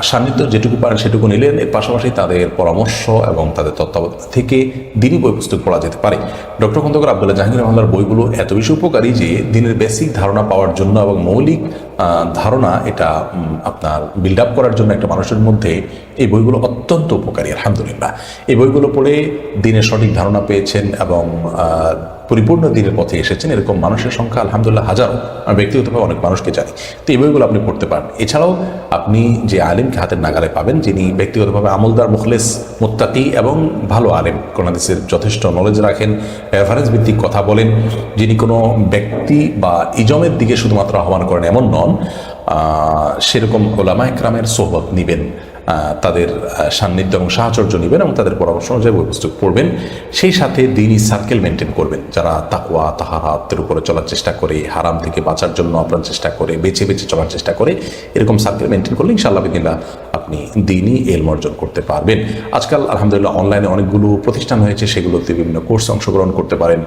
সান্নিধ্য যেটুকু পারেন সেটুকু নিলেন। এর পাশাপাশি তাদের পরামর্শ এবং তাদের তত্ত্বাবধান থেকে দ্বীনি বই পুস্তক পড়া যেতে পারে। ডক্টর খন্দকার আব্দুল্লাহ জাহাঙ্গীর রহমানের বইগুলো এত বেশি উপকারী যে দ্বীনের বেসিক ধারণা পাওয়ার জন্য এবং মৌলিক ধারণা এটা আপনার বিল্ড আপ করার জন্য একটা মানুষের মধ্যে এই বইগুলো অত্যন্ত উপকারী। আলহামদুলিল্লাহ, এই বইগুলো পড়ে দ্বীনের সঠিক ধারণা পেয়েছেন এবং পরিপূর্ণ দ্বীনের পথে এসেছেন এরকম মানুষের সংখ্যা আলহামদুলিল্লাহ হাজারো। আমি ব্যক্তিগতভাবে অনেক মানুষকে জানি। তো এই বইগুলো আপনি পড়তে পারেন। এছাড়াও আপনি যে আলেমকে হাতের নাগালে পাবেন, যিনি ব্যক্তিগতভাবে আমলদার, মুখলেস, মুত্তাকি এবং ভালো আলেম, কোরআন হাদিসের যথেষ্ট নলেজ রাখেন, রেফারেন্স ভিত্তিক কথা বলেন, যিনি কোনো ব্যক্তি বা ইজমের দিকে শুধুমাত্র আহ্বান করেন এমন নন, সেরকম ওলামা একরামের সোহবত নিবেন, তাদের সান্নিধ্য এবং সাহচর্য নেবেন এবং তাদের পরামর্শ অনুযায়ী বই পুস্তক পড়বেন। সেই সাথে দ্বীনি সার্কেল মেনটেন করবেন, যারা তাকওয়া তাহারাতের উপরে চলার চেষ্টা করে, হারাম থেকে বাঁচার জন্য আপনার চেষ্টা করে, বেছে বেছে চলার চেষ্টা করে, এরকম সার্কেল মেনটেন করলে ইনশাআল্লাহ বিদিল্লাহ আপনি দ্বীনি ইলম অর্জন করতে পারবেন। আজকাল আলহামদুলিল্লাহ অনলাইনে অনেকগুলো প্রতিষ্ঠান হয়েছে, সেগুলোতে বিভিন্ন কোর্সে অংশগ্রহণ করতে পারেন,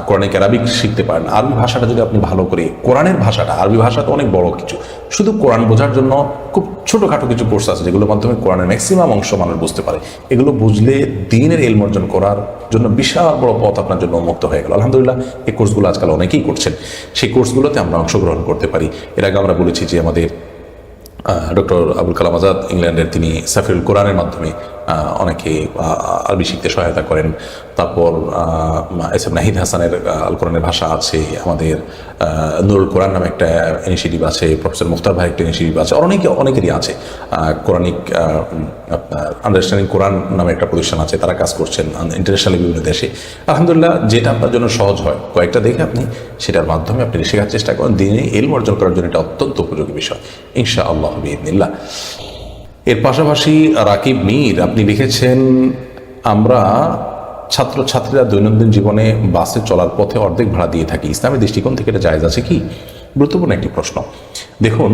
কোরআনিক আরবিক শিখতে পারেন। আরবি ভাষাটা যদি আপনি ভালো করে, কোরআনের ভাষাটা, আরবি ভাষা তো অনেক বড় কিছু, শুধু কোরআন বোঝার জন্য খুব ছোটোখাটো কিছু কোর্স আছে যেগুলোর মাধ্যমে কোরআনের ম্যাক্সিমাম অংশ মানুষ বুঝতে পারে। এগুলো বুঝলে দ্বীনের ইলম অর্জন করার জন্য বিশাল বড় পথ আপনার জন্য উন্মুক্ত হয়ে গেল। আলহামদুলিল্লাহ এই কোর্সগুলো আজকাল অনেকেই করছেন, সেই কোর্সগুলোতে আমরা অংশগ্রহণ করতে পারি। এর আগে আমরা বলেছি যে আমাদের ডক্টর আবুল কালাম আজাদ ইংল্যান্ডের, তিনি সাফিরুল কোরআনের মাধ্যমে অনেকে আরবি শিখতে সহায়তা করেন। তারপর এস এম নাহিদ হাসানের আল কোরআনের ভাষা আছে, আমাদের নুরুল কোরআন নামে একটা ইনিশিয়েটিভ আছে, প্রফেসর মুখতার ভাই একটা ইনিশিয়েটিভ আছে, অনেকেরই আছে। কোরআনিক আপনার আন্ডারস্ট্যান্ডিং কোরআন নামে একটা প্রতিষ্ঠান আছে, তারা কাজ করছেন ইন্টারন্যাশনালি বিভিন্ন দেশে। আলহামদুলিল্লাহ, যেটা আপনার জন্য সহজ হয় কয়েকটা দেখে আপনি সেটার মাধ্যমে আপনি শেখার চেষ্টা করেন। দ্বীনি ইলম অর্জন করার জন্য এটা অত্যন্ত উপযোগী বিষয় ইনশাআল্লাহ বিইذনিল্লাহ। এর পাশাপাশি রাকিব মীর আপনি লিখেছেন, আমরা ছাত্রছাত্রীরা দৈনন্দিন জীবনে বাসে চলার পথে অর্ধেক ভাড়া দিয়ে থাকি, ইসলামের দৃষ্টিকোণ থেকে এটা জায়েজ আছে কি? গুরুত্বপূর্ণ একটি প্রশ্ন। দেখুন,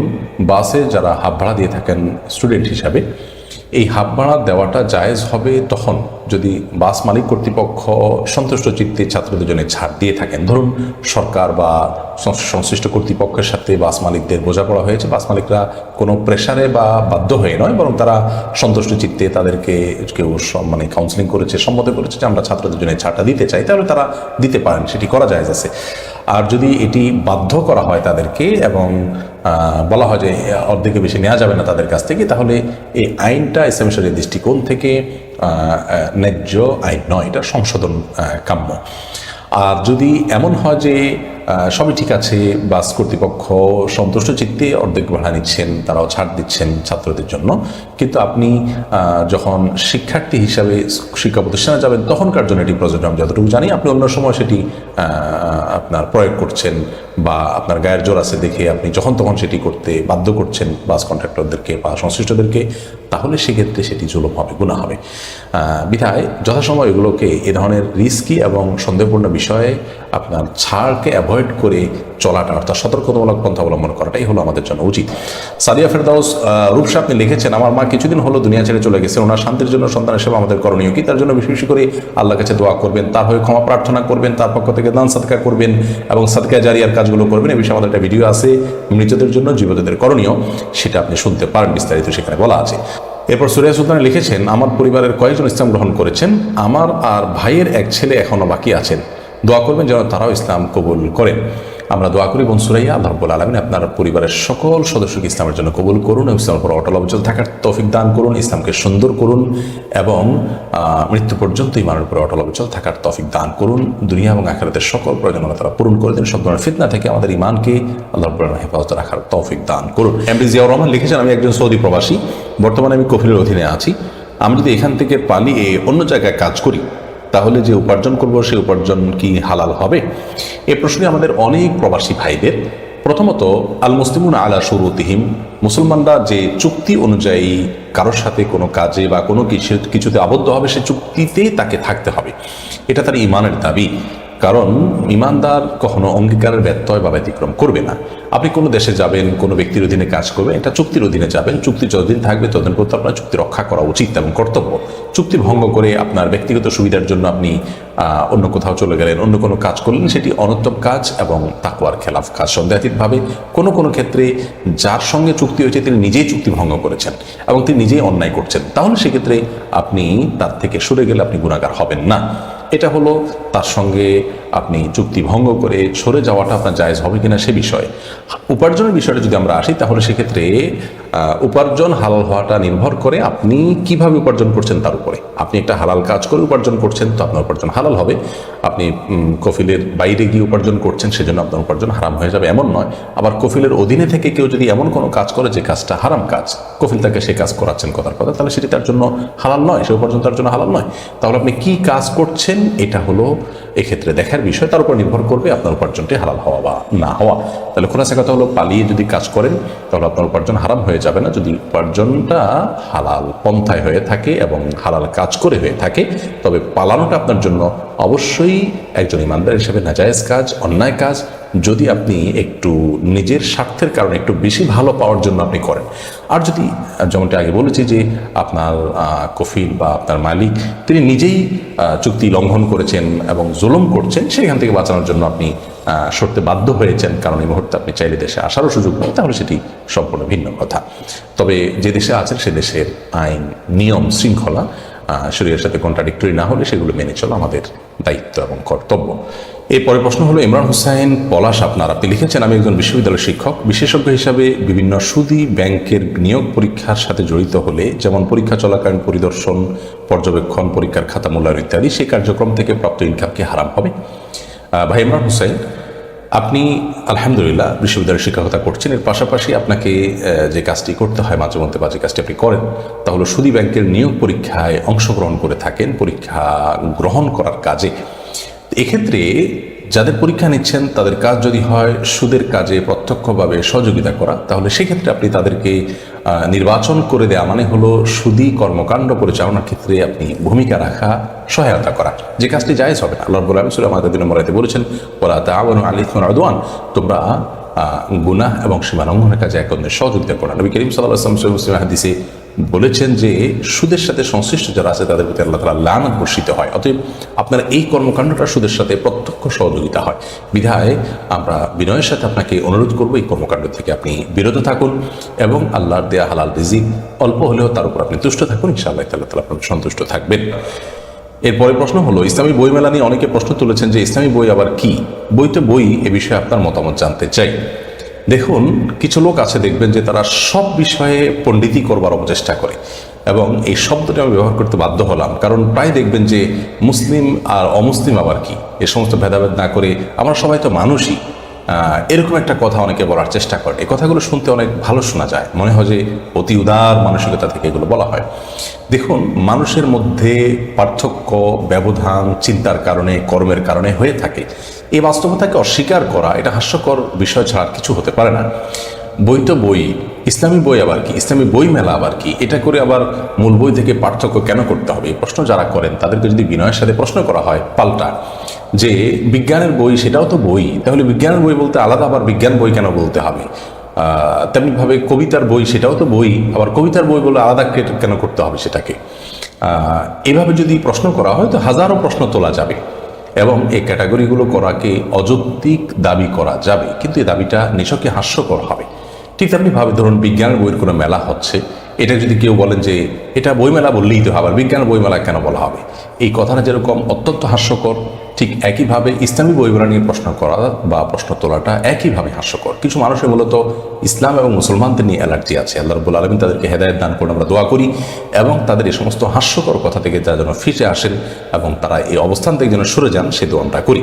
বাসে যারা হাফ ভাড়া দিয়ে থাকেন স্টুডেন্ট হিসাবে, এই হাফ ভাড়া দেওয়াটা জায়েজ হবে তখন যদি বাস মালিক কর্তৃপক্ষ সন্তুষ্ট চিত্তে ছাত্রদের জন্য ছাড় দিয়ে থাকেন। ধরুন সরকার বা সংশ্লিষ্ট কর্তৃপক্ষের সাথে বাস মালিকদের বোঝাপড়া হয়েছে, বাস মালিকরা কোনো প্রেশারে বা বাধ্য হয়ে নয়, বরং তারা সন্তুষ্ট চিত্তে তাদেরকে কেউ মানে কাউন্সিলিং করেছে, সম্মত করেছে যে আমরা ছাত্রদের জন্য ছাড়টা দিতে চাই, তাহলে তারা দিতে পারেন, সেটি করা জায়েজ আছে। আর যদি এটি বাধ্য করা হয় তাদেরকে এবং বলা হয় যে অর্ধেকে বেশি নেওয়া যাবে না তাদের কাছ থেকে, তাহলে এই আইনটা ইসলামের শরীয়তের দৃষ্টিকোণ থেকে ন্যায্য আইন নয়, এটা সংশোধন কাম্য। আর যদি এমন হয় যে সবই ঠিক আছে, বাস কর্তৃপক্ষ সন্তুষ্ট চিত্তে অর্ধেক ভাড়া নিচ্ছেন, তারাও ছাড় দিচ্ছেন ছাত্রদের জন্য, কিন্তু আপনি যখন শিক্ষার্থী হিসাবে শিক্ষা প্রতিষ্ঠানে যাবেন তখনকার জন্য এটি প্রযোজ্য। আমি যতটুকু জানি আপনি অন্য সময় সেটি আপনার প্রয়োগ করছেন বা আপনার গায়ের জোর আছে দেখে আপনি যখন তখন সেটি করতে বাধ্য করছেন বাস কন্ট্রাক্টরদেরকে বা সংশ্লিষ্টদেরকে, তাহলে সেক্ষেত্রে সেটি জুলুম হবে, গুনাহ হবে। বিধায় যথাসময় এগুলোকে এ ধরনের রিস্কি এবং সন্দেহপূর্ণ বিষয়ে আপনার ছাড়কে অ্যাভয়েড করে চলাটা, অর্থাৎ সতর্কতামূলক পন্থা অবলম্বন করাটাই হলো আমাদের জন্য উচিত। সাদিয়া ফেরদাউস রূপসা আপনি লিখেছেন, আমার মা কিছুদিন হলো দুনিয়া ছেড়ে চলে গেছে, ওনার শান্তির জন্য সন্তানের সেবা আমাদের করণীয় কি? তার জন্য বেশি বেশি করে আল্লাহর কাছে দোয়া করবেন, তার হয়ে ক্ষমা প্রার্থনা করবেন, তার পক্ষ থেকে দান সাদকা করবেন এবং সাদকা জারিয়ার কাজগুলো করবেন। এ বিষয়ে আমাদের একটা ভিডিও আছে, মৃতদের জন্য জীবিতদের করণীয়, সেটা আপনি শুনতে পারেন, বিস্তারিত সেখানে বলা আছে। এরপর সুরাইয়া সুলতান লিখেছেন, আমার পরিবারের কয়েকজন ইসলাম গ্রহণ করেছেন, আমার আর ভাইয়ের এক ছেলে এখনও বাকি আছেন, দোয়া করবেন যেন তারাও ইসলাম কবুল করেন। আমরা দোয়া করি বোন সুরাইয়া, আল্লাহ রাব্বুল আলামিন আপনার পরিবারের সকল সদস্যকে ইসলামের জন্য কবুল করুন এবং ইসলামের উপর অটল অবিচল থাকার তৌফিক দান করুন, ইসলামকে সুন্দর করুন এবং মৃত্যু পর্যন্ত ঈমানের উপর অটল অবিচল থাকার তৌফিক দান করুন। দুনিয়া এবং আখিরাতের সকল প্রয়োজনীয়তা তারা পূরণ করে দিন। সব ধরনের ফিতনা থেকে আমাদের ঈমানকে আল্লাহ রাব্বুল আলামিন হেফাজত রাখার তৌফিক দান করুন। এমডি জিয়াউর রহমান লিখেছেন, আমি একজন সৌদি প্রবাসী, বর্তমানে আমি কফিলের অধীনে আছি। আমি যদি এখান থেকে পালিয়ে অন্য জায়গায় কাজ করি তাহলে যে উপার্জন করব সেই উপার্জন কি হালাল হবে? এ প্রশ্নে আমাদের অনেক প্রবাসী ভাইদের, প্রথমত আল মুসলিমুন আলা শুরুতিহিম, মুসলমানরা যে চুক্তি অনুযায়ী কারোর সাথে কোনো কাজে বা কোনো কিছুতে আবদ্ধ হবে সে চুক্তিতেই তাকে থাকতে হবে, এটা তার ঈমানের দাবি। কারণ ঈমানদার কখনো অঙ্গীকারের ব্যত্যয় বা ব্যতিক্রম করবে না। আপনি কোনো দেশে যাবেন, কোনো ব্যক্তির অধীনে কাজ করবেন, এটা চুক্তির অধীনে যাবেন, চুক্তি যতদিন থাকবে ততদিন পর্যন্ত আপনার চুক্তি রক্ষা করা উচিত এবং কর্তব্য। চুক্তি ভঙ্গ করে আপনার ব্যক্তিগত সুবিধার জন্য আপনি অন্য কোথাও চলে গেলেন, অন্য কোনো কাজ করলেন, সেটি অনর্থক কাজ এবং তাকওয়ার খেলাফ কাজ। সন্দেহাতীতভাবে কোনো কোনো ক্ষেত্রে যার সঙ্গে চুক্তি হয়েছে তিনি নিজেই চুক্তি ভঙ্গ করেছেন এবং তিনি নিজেই অন্যায় করছেন, তাহলে সেক্ষেত্রে আপনি তার থেকে সরে গেলে আপনি গুনাহগার হবেন না। এটা হলো তার সঙ্গে আপনি চুক্তি ভঙ্গ করে সরে যাওয়াটা আপনার জায়েজ হবে কিনা সে বিষয়ে। উপার্জনের বিষয়টা যদি আমরা আসি তাহলে সেক্ষেত্রে উপার্জন হালাল হওয়াটা নির্ভর করে আপনি কিভাবে উপার্জন করছেন তার উপরে। আপনি একটা হালাল কাজ করে উপার্জন করছেন তো আপনার উপার্জন হালাল হবে। আপনি কফিলের বাইরে গিয়ে উপার্জন করছেন সেজন্য আপনার উপার্জন হারাম হয়ে যাবে এমন নয়। আবার কফিলের অধীনে থেকে কেউ যদি এমন কোনো কাজ করে যে কাজটা হারাম কাজ, কফিল তাকে সে কাজ করাচ্ছেন কথার কথা, তাহলে সেটি তার জন্য হালাল নয়, সে উপার্জন তার জন্য হালাল নয়। তাহলে আপনি কি কাজ করছেন এটা হলো এক্ষেত্রে দেখার বিষয়, তার উপর নির্ভর করবে আপনার উপার্জনটি হালাল হওয়া বা না হওয়া। তাহলে খোলাসা কথা হলো, পালিয়ে যদি কাজ করেন তাহলে আপনার উপার্জন হারাম হয়ে যাবে না, যদি উপার্জনটা হালাল পন্থায় হয়ে থাকে এবং হালাল কাজ করে হয়ে থাকে। তবে পালানোটা আপনার জন্য অবশ্যই একজন ইমানদার হিসেবে নাজায়েজ কাজ, অন্যায় কাজ। যদি আপনি একটু নিজের স্বার্থের কারণে একটু বেশি ভালো পাওয়ার জন্য আপনি করেন, আর যদি যেমনটা আগে বলেছি যে আপনার কফিল বা আপনার মালিক তিনি নিজেই চুক্তি লঙ্ঘন করেছেন এবং জুলুম করছেন, সেখান থেকে বাঁচানোর জন্য আপনি সরতে বাধ্য হয়েছেন, কারণ এই মুহূর্তে আপনি চাইলে দেশে আসারও সুযোগ নেই, তাহলে সেটি সম্পূর্ণ ভিন্ন কথা। তবে যে দেশে আছেন সে দেশের আইন, নিয়ম, শৃঙ্খলা শরীরের সাথে কন্ট্রাডিক্টরি না হলে সেগুলো মেনে চলা আমাদের দায়িত্ব এবং কর্তব্য। এরপরে প্রশ্ন হলো, ইমরান হোসেন পলাশ আপনি লিখেছেন, আমি একজন বিশ্ববিদ্যালয়ের শিক্ষক, বিশেষজ্ঞ হিসাবে বিভিন্ন সুদী ব্যাংকের নিয়োগ পরীক্ষার সাথে জড়িত হলে, যেমন পরীক্ষা চলাকালীন পরিদর্শন, পর্যবেক্ষণ, পরীক্ষার খাতা মূল্যায়ন ইত্যাদি, সেই কার্যক্রম থেকে প্রাপ্ত ইনকাম কি হারাম হবে? ভাই ইমরান হোসেন, আপনি আলহামদুলিল্লাহ বিশ্ববিদ্যালয়ের শিক্ষকতা করছেন, এর পাশাপাশি আপনাকে যে কাজটি করতে হয় মাঝে মধ্যে বা যে কাজটি আপনি করেন তা হলো সুদী ব্যাংকের নিয়োগ পরীক্ষায় অংশগ্রহণ করে থাকেন, পরীক্ষা গ্রহণ করার কাজে। এক্ষেত্রে যাদের পরীক্ষা নিচ্ছেন তাদের কাজ যদি হয় সুদের কাজে প্রত্যক্ষভাবে সহযোগিতা করা, তাহলে সেক্ষেত্রে আপনি তাদেরকে নির্বাচন করে দেওয়া মানে হলো সুদী কর্মকাণ্ড পরিচালনার ক্ষেত্রে আপনি ভূমিকা রাখা, সহায়তা করা, যে কাজটি জায়েজ হবে না। আল্লাহ রাব্বুল আলামিন সূরা মাইদার মরাইতে বলেছেন, ওয়ালা তাআওয়ানু আলাল ইসমি ওয়াল উদওয়ান, তোমরা গুনাহ এবং সীমালঙ্ঘনের কাজে এক অন্যের সহযোগিতা করা। নবী করিম সাল্লাল্লাহু আলাইহি ওয়াসাল্লাম সহিহ মুসলিম হাদিসে বলেছেন যে সুদের সাথে সংশ্লিষ্ট যারা আছে তাদের প্রতি আল্লাহ তাআলা লানত বর্ষিত হয়। অতএব আপনার এই কর্মকাণ্ডটা সুদের সাথে প্রত্যক্ষ সহযোগিতা হয়, বিধায় আমরা বিনয়ের সাথে আপনাকে অনুরোধ করবো এই কর্মকাণ্ড থেকে আপনি বিরত থাকুন এবং আল্লাহর দেয়া হালাল রিজিক অল্প হলেও তার উপর আপনি তুষ্ট থাকুন, ইনশাআল্লাহ তাআলা আপনার সন্তুষ্ট থাকবেন। এরপরে প্রশ্ন হলো, ইসলামী বই মেলা নিয়ে অনেকে প্রশ্ন তুলেছেন যে ইসলামী বই আবার কি? বই তো বই, এ বিষয়ে আপনার মতামত জানতে চাই। দেখুন, কিছু লোক আছে দেখবেন যে তারা সব বিষয়ে পণ্ডিতি করবার অপচেষ্টা করে, এবং এই শব্দটি আমি ব্যবহার করতে বাধ্য হলাম, কারণ প্রায় দেখবেন যে মুসলিম আর অমুসলিম আবার কি, এ সমস্ত ভেদাভেদ না করে আমরা সবাই তো মানুষই, এরকম একটা কথা অনেকে বলার চেষ্টা করে। এই কথাগুলো শুনতে অনেক ভালো শোনা যায়, মনে হয় যে অতি উদার মানসিকতা থেকে এগুলো বলা হয়। দেখুন, মানুষের মধ্যে পার্থক্য, ব্যবধান চিন্তার কারণে, কর্মের কারণে হয়ে থাকে। এই বাস্তবতাকে অস্বীকার করা এটা হাস্যকর বিষয় ছাড়া কিছু হতে পারে না। বই তো বই, ইসলামী বই আবার কি, ইসলামী বই মেলা আবার কি, এটা করে আবার মূল বই থেকে পার্থক্য কেন করতে হবে? এই প্রশ্ন যারা করেন তাদেরকে যদি বিনয়ের সাথে প্রশ্ন করা হয় পাল্টা, যে বিজ্ঞানের বই সেটাও তো বই, তাহলে বিজ্ঞানের বই বলতে আলাদা আবার বিজ্ঞান বই কেন বলতে হবে? তেমনিভাবে কবিতার বই সেটাও তো বই, আবার কবিতার বই বলে আলাদা কেন করতে হবে সেটাকে? এভাবে যদি প্রশ্ন করা হয় তো হাজারো প্রশ্ন তোলা যাবে এবং এই ক্যাটাগরিগুলো করাকে অযৌক্তিক দাবি করা যাবে, কিন্তু এই দাবিটা নিছকই হাস্যকর হবে। ঠিক তেমনিভাবে ধরুন বিজ্ঞানের বইয়ের কোনো মেলা হচ্ছে, এটা যদি কেউ বলেন যে এটা বইমেলা বললেই তো আবার বিজ্ঞান বইমেলা কেন বলা হবে, এই কথাটা যেরকম অত্যন্ত হাস্যকর, ঠিক একইভাবে ইসলামী বইমেলা নিয়ে প্রশ্ন করা বা প্রশ্ন তোলাটা একইভাবে হাস্যকর। কিছু মানুষের মূলত ইসলাম এবং মুসলমানদের নিয়ে অ্যালার্জি আছে। আল্লাহ রাব্বুল আলামিন তাদেরকে হেদায়েত দান করে আমরা দোয়া করি, এবং তাদের এই সমস্ত হাস্যকর কথা থেকে যা যেন ফিরে আসেন এবং তারা এই অবস্থান থেকে যেন সরে যান, সে দোয়া আমরা করি।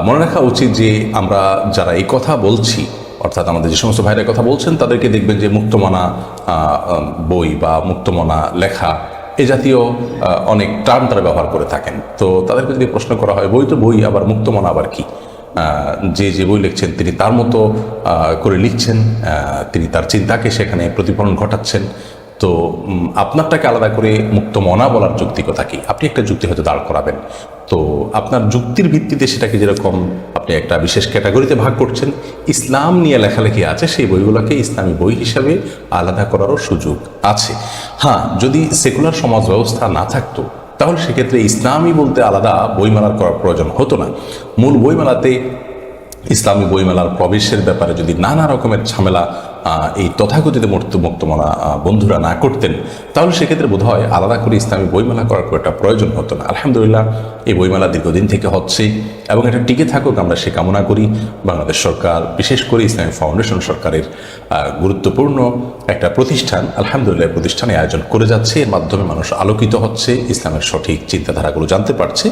মনে রাখা উচিত যে আমরা যারা এই কথা বলছি, অর্থাৎ আমাদের যে সমস্ত ভাইরা কথা বলছেন, তাদেরকে দেখবেন যে মুক্তমনা বই বা মুক্তমনা লেখা এ জাতীয় অনেক টার্ম তারা ব্যবহার করে থাকেন। তো তাদেরকে যদি প্রশ্ন করা হয় বই তো বই, আবার মুক্তমনা আবার কি? যে বই লিখছেন তিনি তার মতো করে লিখছেন, তিনি তার চিন্তাকে সেখানে প্রতিফলন ঘটাচ্ছেন। তো আপনারটাকে আলাদা করে মুক্তমনা বলার যৌক্তিকতা কি? আপনি একটা যুক্তি হয়তো দাঁড় করাবেন, তো আপনার যুক্তির ভিত্তিতে সেটাকে যেরকম আপনি একটা বিশেষ ক্যাটাগরিতে ভাগ করছেন, ইসলাম নিয়ে লেখালেখি আছে সেই বইগুলোকে ইসলামী বই হিসাবে আলাদা করারও সুযোগ আছে। হ্যাঁ, যদি সেকুলার সমাজ ব্যবস্থা না থাকতো তাহলে সেক্ষেত্রে ইসলামী বলতে আলাদা বইমেলার করার প্রয়োজন হতো না। মূল বইমেলাতে ইসলামী বইমেলার প্রবেশের ব্যাপারে যদি নানা রকমের ঝামেলা এই তথাকথিত মুক্তমনা বন্ধুরা না করতেন, তাহলে সেক্ষেত্রে বোধ হয় আলাদা করে ইসলামী বইমেলা করার খুব একটা প্রয়োজন হতো না। আলহামদুলিল্লাহ, এই বইমেলা দীর্ঘদিন থেকে হচ্ছে এবং এটা টিকে থাকুক আমরা সে কামনা করি। বাংলাদেশ সরকার, বিশেষ করে ইসলামী ফাউন্ডেশন সরকারের গুরুত্বপূর্ণ একটা প্রতিষ্ঠান, আলহামদুলিল্লাহ প্রতিষ্ঠানে আয়োজন করে যাচ্ছে। এর মাধ্যমে মানুষ আলোকিত হচ্ছে, ইসলামের সঠিক চিন্তাধারাগুলো জানতে পারছে।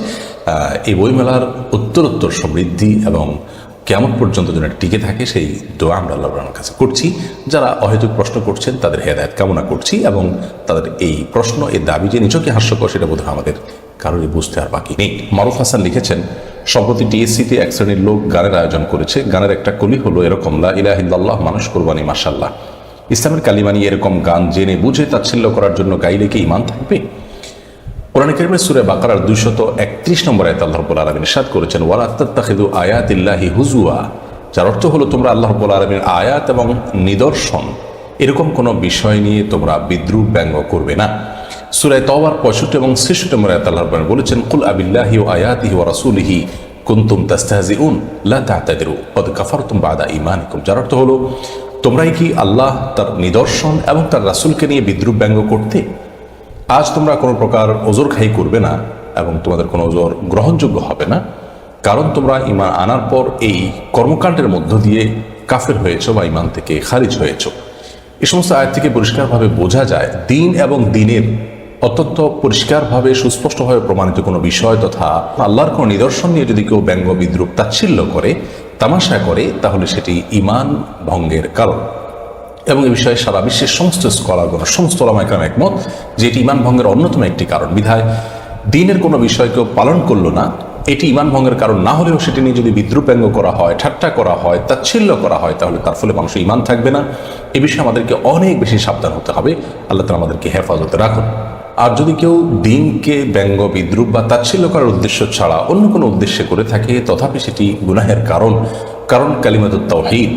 এই বইমেলার উত্তরোত্তর সমৃদ্ধি এবং কেমন পর্যন্ত যেন টিকে থাকে সেই দোয়া আমরা আল্লাহর কাছে করছি। যারা অহেতুক প্রশ্ন করছেন তাদের হেদায়েত কামনা করছি, এবং তাদের এই প্রশ্ন, এই দাবি যে নিছকই হাস্যকর সেটা বোধহয় আমাদের কারোরই বুঝতে আর বাকি নেই। মারুফ হাসান লিখেছেন, সম্প্রতি টিএসসিতে এক শ্রেণীর লোক গানের আয়োজন করেছে। গানের একটা কলি হলো এরকম, লা ইলাহা ইল্লাল্লাহ মানুষ কুরবানি মাশাআল্লাহ। ইসলামের কালিমা নিয়ে এরকম গান জেনে বুঝে তাচ্ছিল্য করার জন্য গাইলে কি ঈমান থাকবে? কোরআন কারীমের সূরা বাকারার 231 নম্বর আয়াতে আল্লাহ রাব্বুল আলামিন ইরশাদ করেছেন, ওয়ালা তাত্তাখিযু আয়াতিল্লাহি হুজুয়া, যার অর্থ হলো তোমরা আল্লাহ রাব্বুল আলামিনের আয়াত এবং নিদর্শন এরকম কোনো বিষয় নিয়ে তোমরা বিদ্রূপ ব্যঙ্গ করবে না। সূরা তাওবার 65 এবং 66 নম্বর আয়াতে আল্লাহ রাব্বুল আলামিন বলেছেন, কুল আবিল্লাহি ওয়া আয়াতিহি ওয়া রাসূলিহি কুনতুম তাস্তাহজিউন লা তা'তাদিরু ক্বাদ কাফারতুম বা'দা ঈমানিকুম, যার অর্থ হলো তোমরাই কি আল্লাহ, তার নিদর্শন এবং তার রাসূলকে নিয়ে বিদ্রূপ ব্যঙ্গ করতে? আজ তোমরা কোনো প্রকার ওজর খাই করবে না এবং তোমাদের কোনো ওজর গ্রহণযোগ্য হবে না, কারণ তোমরা ঈমান আনার পর এই কর্মকাণ্ডের মধ্য দিয়ে কাফের হয়েছ বা ঈমান থেকে খারিজ হয়েছ। এই সমস্ত আয়াত থেকে পরিষ্কারভাবে বোঝা যায় দিন এবং দিনের অত্যন্ত পরিষ্কারভাবে সুস্পষ্টভাবে প্রমাণিত কোনো বিষয় তথা আল্লাহর কোনো নিদর্শন নিয়ে যদি কেউ ব্যঙ্গ বিদ্রূপ তাচ্ছিল্য করে, তামাশা করে, তাহলে সেটি ঈমান ভঙ্গের কারণ। এবং এই বিষয়ে সারা বিশ্বের সমস্ত স্কলারগণ, সমস্ত ওলামা ইকরাম একমত যে এটি ঈমান ভঙ্গের অন্যতম একটি কারণ। বিধায় দিনের কোনো বিষয় কেউ পালন করলো না, এটি ঈমান ভঙ্গের কারণ না হলেও সেটি নিয়ে যদি বিদ্রূপ ব্যঙ্গ করা হয়, ঠাট্টা করা হয়, তাচ্ছিল্য করা হয়, তাহলে তার ফলে মানুষের ঈমান থাকবে না। এ বিষয়ে আমাদেরকে অনেক বেশি সাবধান হতে হবে। আল্লাহ তাআলা আমাদেরকে হেফাজতে রাখুন। আর যদি কেউ দিনকে ব্যঙ্গ বিদ্রূপ বা তাচ্ছিল্য করার উদ্দেশ্য ছাড়া অন্য কোনো উদ্দেশ্যে করে থাকে, তথাপি সেটি গুনাহের কারণ কালিমাতুত তাওহীদ,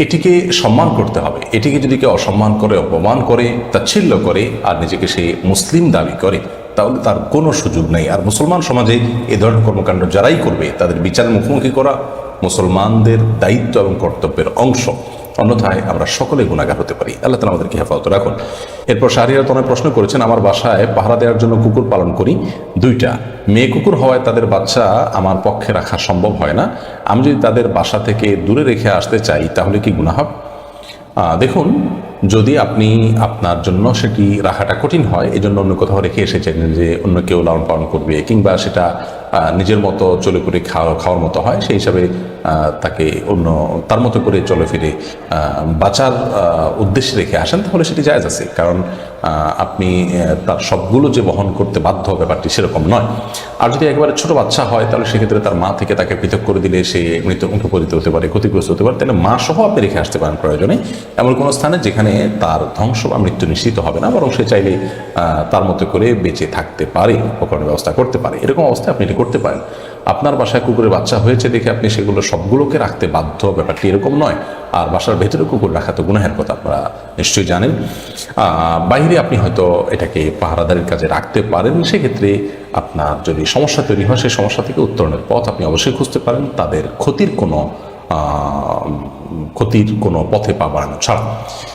এটিকে সম্মান করতে হবে। এটিকে যদি কেউ অসম্মান করে, অপমান করে, তাচ্ছিল্য করে আর নিজেকে সে মুসলিম দাবি করে, তাহলে তার কোনো সুযোগ নেই। আর মুসলমান সমাজে এ ধরনের কর্মকাণ্ড যারাই করবে তাদের বিচার মুখোমুখি করা মুসলমানদের দায়িত্ব এবং কর্তব্যের অংশ, অন্যথায় আমরা সকলে গুনাহগার হতে পারি। আল্লাহ তাআলা আমাদেরকে হেফাজত রাখুন। এরপর শাহরিয়ার তনয় প্রশ্ন করেছেন, আমার বাসায় পাহারা দেওয়ার জন্য কুকুর পালন করি, 2টা মেয়ে কুকুর হওয়ায় তাদের বাচ্চা আমার পক্ষে রাখা সম্ভব হয় না। আমি যদি তাদের বাসা থেকে দূরে রেখে আসতে চাই তাহলে কি গুনাহ হবে? দেখুন, যদি আপনি আপনার জন্য সেটি রাখাটা কঠিন হয়, এই জন্য অন্য কোথাও রেখে এসেছেন যে অন্য কেউ লালন পালন করবে, কিংবা সেটা নিজের মতো চলে করে খাওয়ার মতো হয়, সেই হিসাবে তাকে অন্য তার মতো করে চলে ফিরে বাঁচার উদ্দেশ্যে রেখে আসেন, তাহলে সেটি জায়েজ আছে। কারণ আপনি তার সবগুলো যে বহন করতে বাধ্য, ব্যাপারটি সেরকম নয়। আর যদি একেবারে ছোট বাচ্চা হয় তাহলে সেক্ষেত্রে তার মা থেকে তাকে পৃথক করে দিলে সে মুখোপরিত হতে পারে, ক্ষতিগ্রস্ত হতে পারে। তাহলে মা সহ আপনি রেখে আসতে পারেন প্রয়োজনে এমন কোনো স্থানে যেখানে তার ধ্বংস বা মৃত্যু নিশ্চিত হবে না, বরং সে চাইলে তার মতো করে বেঁচে থাকতে পারে, উপকরণের ব্যবস্থা করতে পারে। এরকম অবস্থায় আপনি এটি করতে পারেন। আপনার বাসায় কুকুরের বাচ্চা হয়েছে দেখে আপনি সেগুলো সবগুলোকে রাখতে বাধ্য, ব্যাপারটি এরকম নয়। আর বাসার ভেতরে কুকুর রাখা তো গুনাহের কথা আপনারা নিশ্চয়ই জানেন। বাইরে আপনি হয়তো এটাকে পাহারাদারির কাজে রাখতে পারেন, সেক্ষেত্রে আপনার যদি সমস্যা তৈরি হয় সেই সমস্যা থেকে উত্তরণের পথ আপনি অবশ্যই খুঁজতে পারেন, তাদের ক্ষতির কোনো পথে পা বাড়ানো ছাড়া।